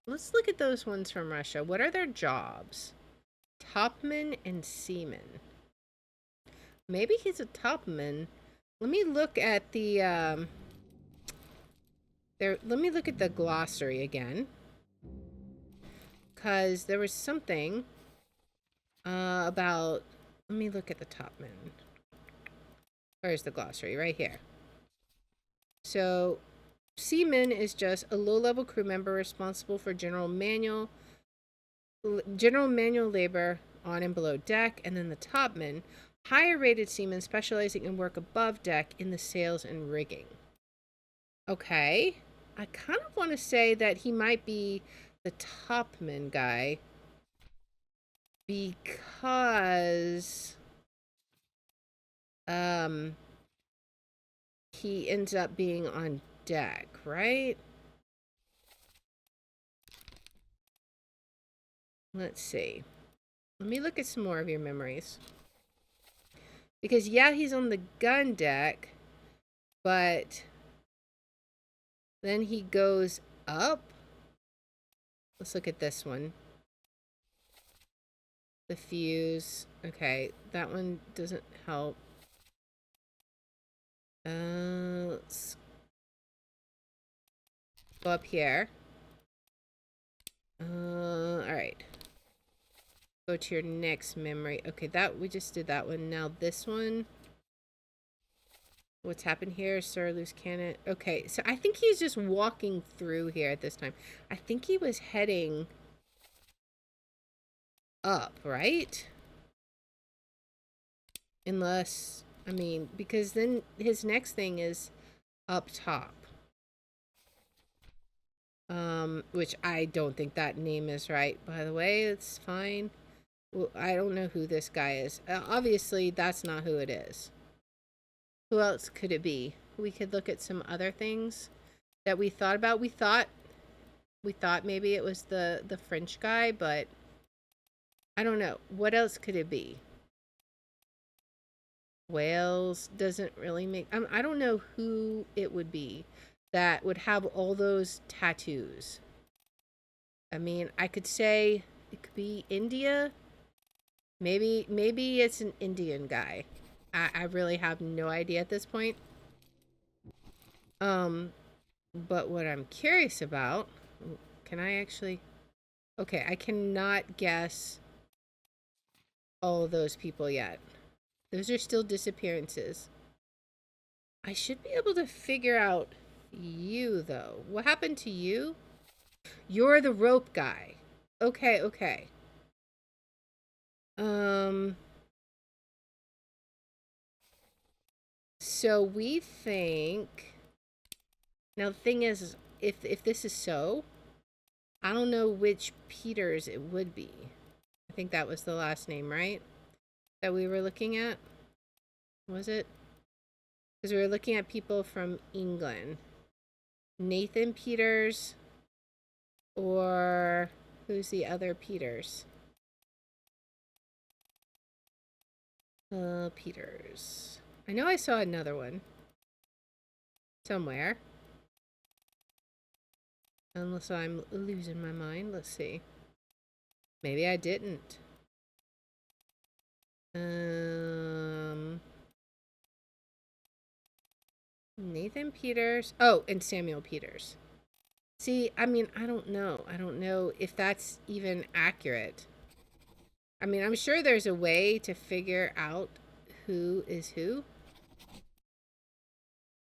Let's look at those ones from Russia. What are their jobs? Topman and seaman. Maybe he's a topman. Let me look at the let me look at the glossary again, because there was something about, let me look at the topman. Where's the glossary? Right here. So seaman is just a low-level crew member responsible for general manual labor on and below deck. And then the topman, higher rated seaman specializing in work above deck in the sails and rigging. Okay, I kind of want to say that he might be the topman guy, because he ends up being on deck, right? Let's see. Let me look at some more of your memories. Because yeah, he's on the gun deck, but then he goes up. Let's look at this one. The fuse. Okay, that one doesn't help. Let's go up here. Alright. Go to your next memory. Okay, we just did that one. Now this one. What's happened here? Sir, loose cannon. Okay, so I think he's just walking through here at this time. I think he was heading up, right? Unless, I mean, because then his next thing is up top. Which I don't think that name is right, by the way. It's fine. Well, I don't know who this guy is. Obviously, that's not who it is. Who else could it be? We could look at some other things that we thought about. We thought maybe it was the French guy, but I don't know. What else could it be? Wales doesn't really make... I don't know who it would be that would have all those tattoos. I mean, I could say it could be India. Maybe it's an Indian guy. I really have no idea at this point. But what I'm curious about... Can I actually... Okay, I cannot guess all of those people yet. Those are still disappearances. I should be able to figure out you, though. What happened to you? You're the rope guy. Okay, okay. So we think... Now, the thing is, if this is so, I don't know which Peters it would be. I think that was the last name, right? That we were looking at? Was it? Because we were looking at people from England. Nathan Peters, or who's the other Peters? Peters. I know I saw another one somewhere. Unless I'm losing my mind. Let's see. Maybe I didn't. Nathan Peters. Oh, and Samuel Peters. See, I mean, I don't know. I don't know if that's even accurate. I mean, I'm sure there's a way to figure out who is who.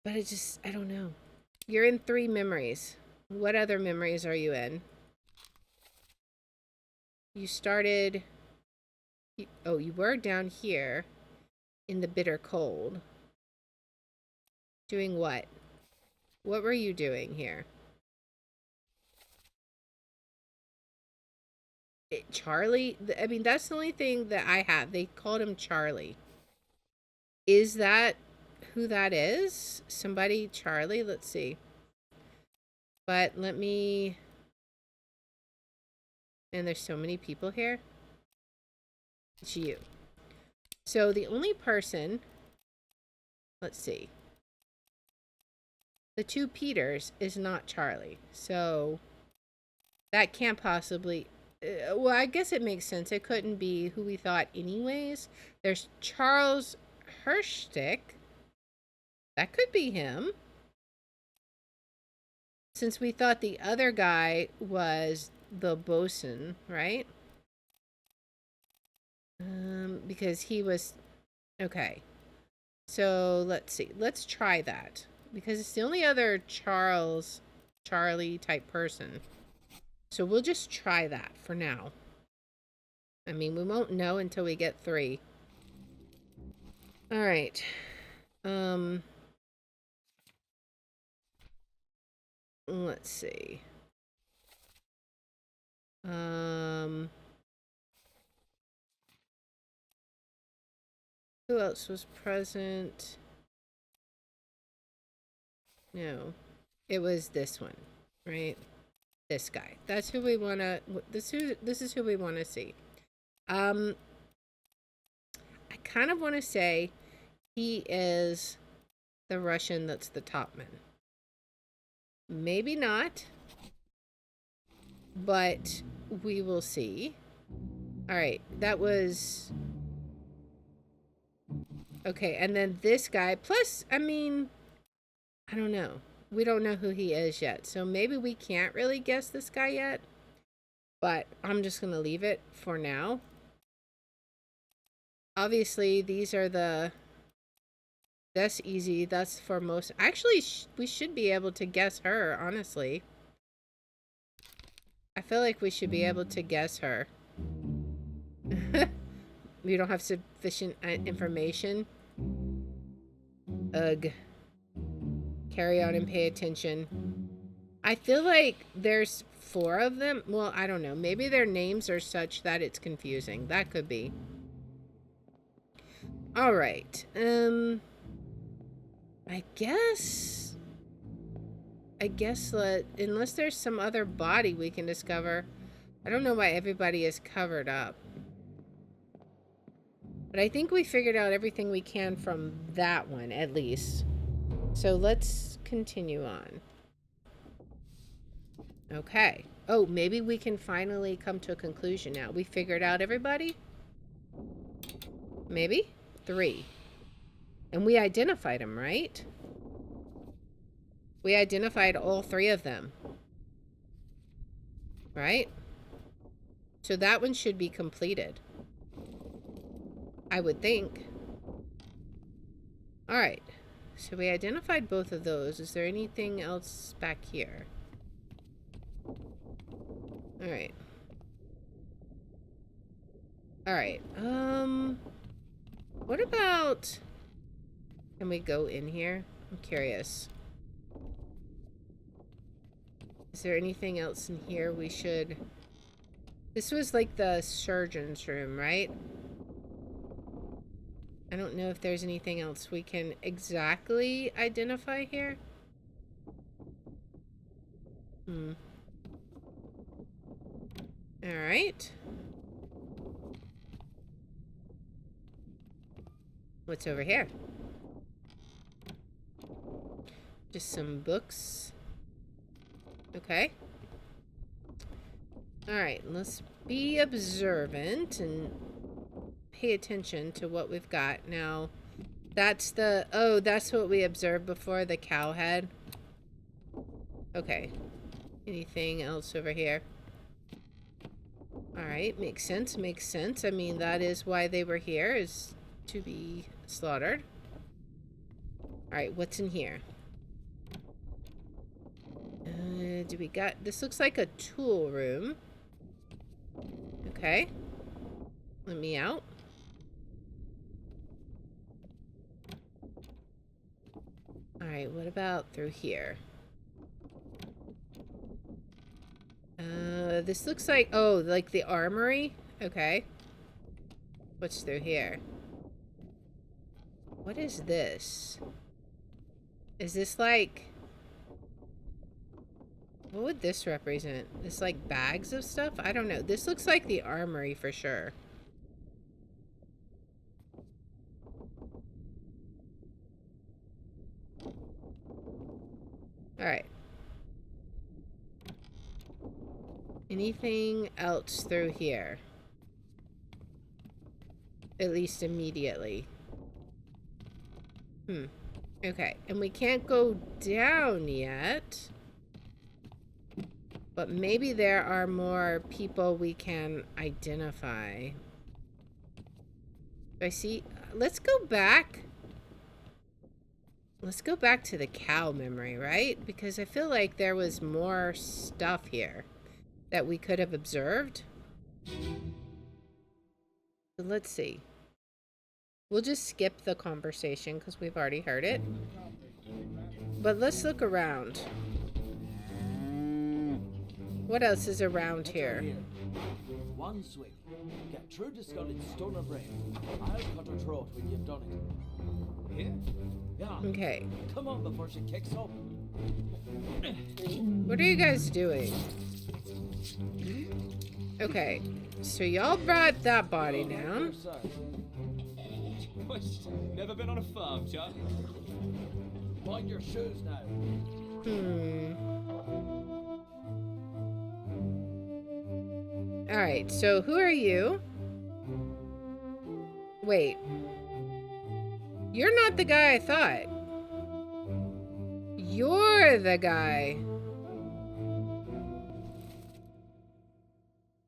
But I don't know. You're in 3 memories. What other memories are you in? You started... you were down here in the bitter cold. Doing what? What were you doing here? Charlie? I mean, that's the only thing that I have. They called him Charlie. Is that who that is? Somebody Charlie? Let's see. But let me... And there's so many people here. It's you. So the only person... Let's see. The 2 Peters is not Charlie. So that can't possibly... well, I guess it makes sense. It couldn't be who we thought anyways. There's Charles Hirschstick. That could be him. Since we thought the other guy was the bosun, right? Because he was... Okay. So, let's see. Let's try that. Because it's the only other Charlie type person. So we'll just try that for now. I mean, we won't know until we get 3. Alright. Let's see. Who else was present? No. It was this one, right? This guy. That's who we want to... This is who we want to see. I kind of want to say he is the Russian that's the topman. Maybe not. But we will see. Alright, that was... Okay, and then this guy. Plus, I mean... I don't know. We don't know who he is yet. So maybe we can't really guess this guy yet. But I'm just going to leave it for now. Obviously, these are the... That's easy. That's for most... Actually, we should be able to guess her, honestly. I feel like we should be able to guess her. We don't have sufficient information. Ugh. Carry on and pay attention. I feel like there's 4 of them. Well, I don't know. Maybe their names are such that it's confusing. That could be. All right. I guess unless there's some other body we can discover. I don't know why everybody is covered up. But I think we figured out everything we can from that one, at least. So let's continue on. Okay. Oh, maybe we can finally come to a conclusion now. We figured out everybody? Maybe? 3. And we identified them, right? We identified all 3 of them. Right? So that one should be completed. I would think. Alright. So we identified both of those. Is there anything else back here? Alright. Alright. What about... Can we go in here? I'm curious. Is there anything else in here we should... This was like the surgeon's room, right? I don't know if there's anything else we can exactly identify here. Alright. What's over here? Just some books. Okay. Alright, let's be observant and pay attention to what we've got. Now, that's the... Oh, that's what we observed before, the cow head. Okay. Anything else over here? Alright, makes sense, makes sense. I mean, that is why they were here, is to be slaughtered. Alright, what's in here? Do we got... This looks like a tool room. Okay. Let me out. Alright, what about through here? This looks like... Oh, like the armory? Okay. What's through here? What is this? Is this like... What would this represent? This like bags of stuff? I don't know. This looks like the armory for sure. Alright. Anything else through here? At least immediately. Okay. And we can't go down yet. But maybe there are more people we can identify. I see. Let's go back. Let's go back to the cow memory, right? Because I feel like there was more stuff here that we could have observed. So let's see. We'll just skip the conversation because we've already heard it. But let's look around. What else is around here? One swing. Get through the skull in stone or brain. I'll cut her throat when you've done it. Here? Yeah. Okay. Come on before she kicks up. What are you guys doing? Okay. So y'all brought that body down. Never been on a farm, Chuck? Mind your shoes now. Alright, so who are you? Wait. You're not the guy I thought. You're the guy.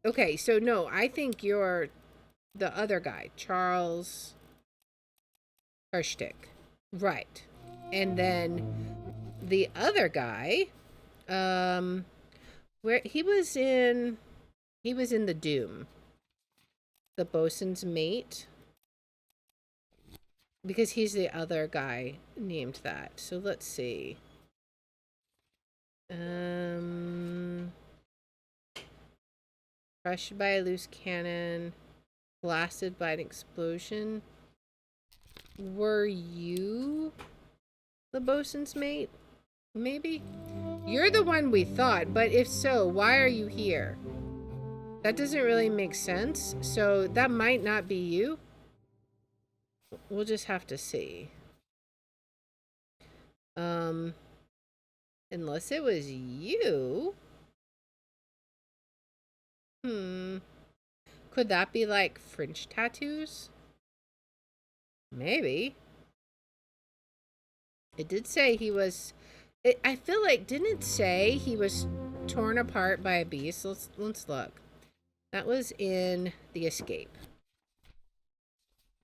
Okay, so no, I think you're the other guy, Charles Hershtick. Right. And then the other guy, where he was in the Doom. The bosun's mate. Because he's the other guy named that. So let's see. Crushed by a loose cannon. Blasted by an explosion. Were you the bosun's mate? Maybe? You're the one we thought, but if so, why are you here? That doesn't really make sense, so that might not be you. We'll just have to see. Unless it was you. Could that be like French tattoos? Maybe. It did say he was... I feel like, didn't it say he was torn apart by a beast? Let's look. That was in The Escape.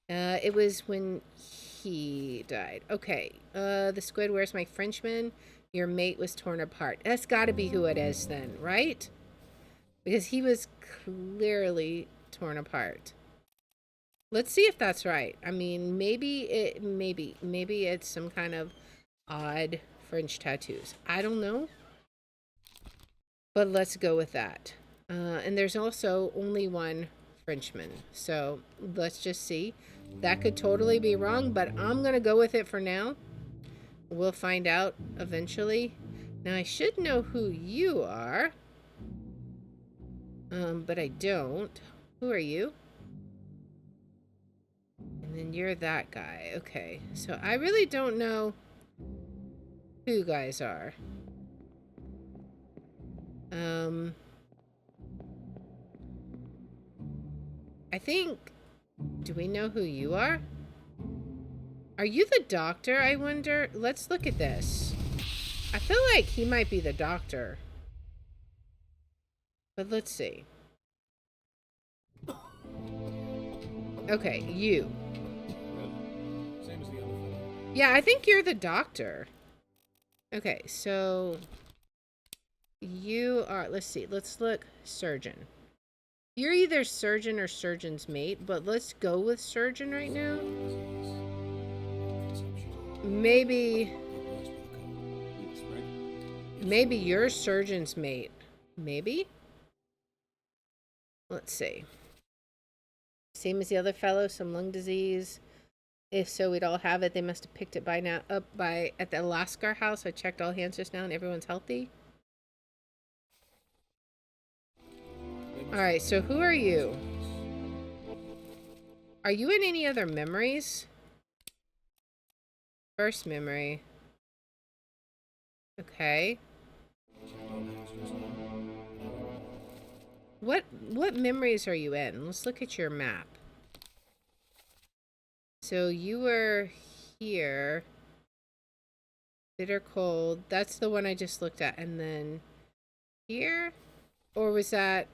It was when he died. Okay. The squid, where's my Frenchman? Your mate was torn apart. That's got to be who it is then, right? Because he was clearly torn apart. Let's see if that's right. I mean, maybe it's some kind of odd French tattoos. I don't know. But let's go with that. And there's also only one Frenchman. So let's just see. That could totally be wrong, but I'm going to go with it for now. We'll find out eventually. Now, I should know who you are. But I don't. Who are you? And then you're that guy. Okay. So I really don't know who you guys are. I think... Do we know who you are? Are you the doctor, I wonder? Let's look at this. I feel like he might be the doctor. But let's see. Okay, you. Same as the other fellow. Yeah, I think you're the doctor. Okay, so... You are... Let's see. Let's look. Surgeon. You're either surgeon or surgeon's mate, but let's go with surgeon right now. Maybe you're surgeon's mate. Maybe? Let's see. Same as the other fellow, some lung disease. If so, we'd all have it. They must have picked it by now at the Alaska house. I checked all hands just now and everyone's healthy. Alright, so who are you? Are you in any other memories? First memory. Okay. What memories are you in? Let's look at your map. So you were here. Bitter cold. That's the one I just looked at. And then here? Or was that...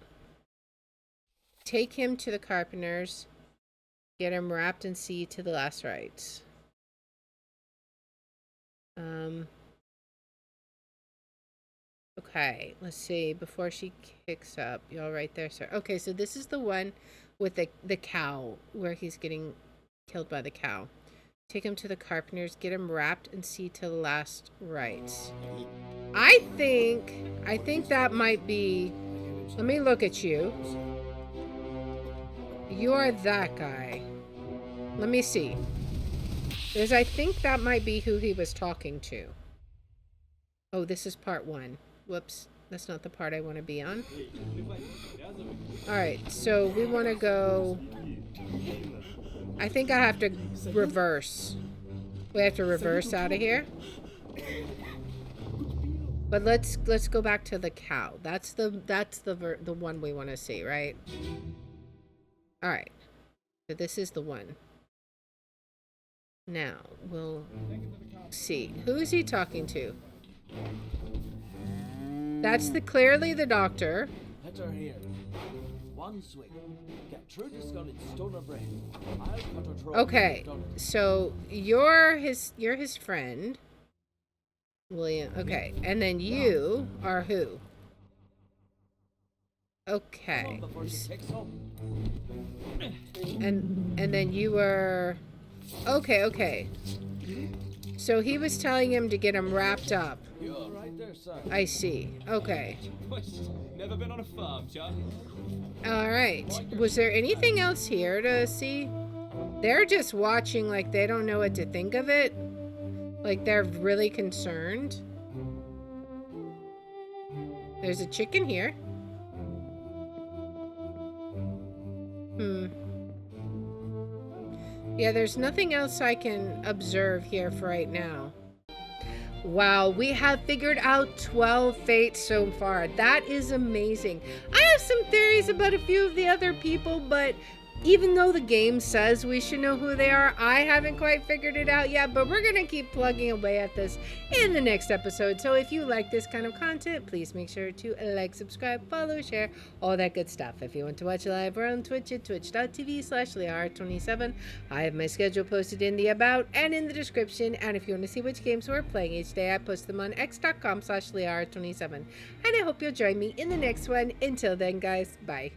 Take him to the carpenters. Get him wrapped and see to the last rites. Okay, let's see. Before she kicks up. You all right there, sir? Okay, so this is the one with the cow. Where he's getting killed by the cow. Take him to the carpenters. Get him wrapped and see to the last rites. I think that might be... Let me look at you. You're that guy. Let me see. Because I think that might be who he was talking to. Oh, this is part 1. Whoops. That's not the part I want to be on. Alright, so we want to go... I think I have to reverse. We have to reverse out of here. But let's go back to the cow. That's the one we want to see, right? Alright, so this is the one. Now, we'll see. Who is he talking to? That's clearly the doctor. Let her here. One swing. Get true to Scotland's stone of brain. I'll cut her throat. Okay, so you're his friend. William, okay. And then you are who? Okay. And then you were... Okay. So he was telling him to get him wrapped up. there, sir. I see. Okay. Never been on a farm, Charlie. All right. Was there anything else here to see? They're just watching like they don't know what to think of it. Like they're really concerned. There's a chicken here. Yeah, there's nothing else I can observe here for right now. Wow, we have figured out 12 fates so far. That is amazing. I have some theories about a few of the other people, but even though the game says we should know who they are, I haven't quite figured it out yet, but we're going to keep plugging away at this in the next episode. So if you like this kind of content, please make sure to like, subscribe, follow, share, all that good stuff. If you want to watch live, we're on Twitch at twitch.tv/Liara27. I have my schedule posted in the about and in the description. And if you want to see which games we're playing each day, I post them on x.com/Liara27. And I hope you'll join me in the next one. Until then, guys, bye.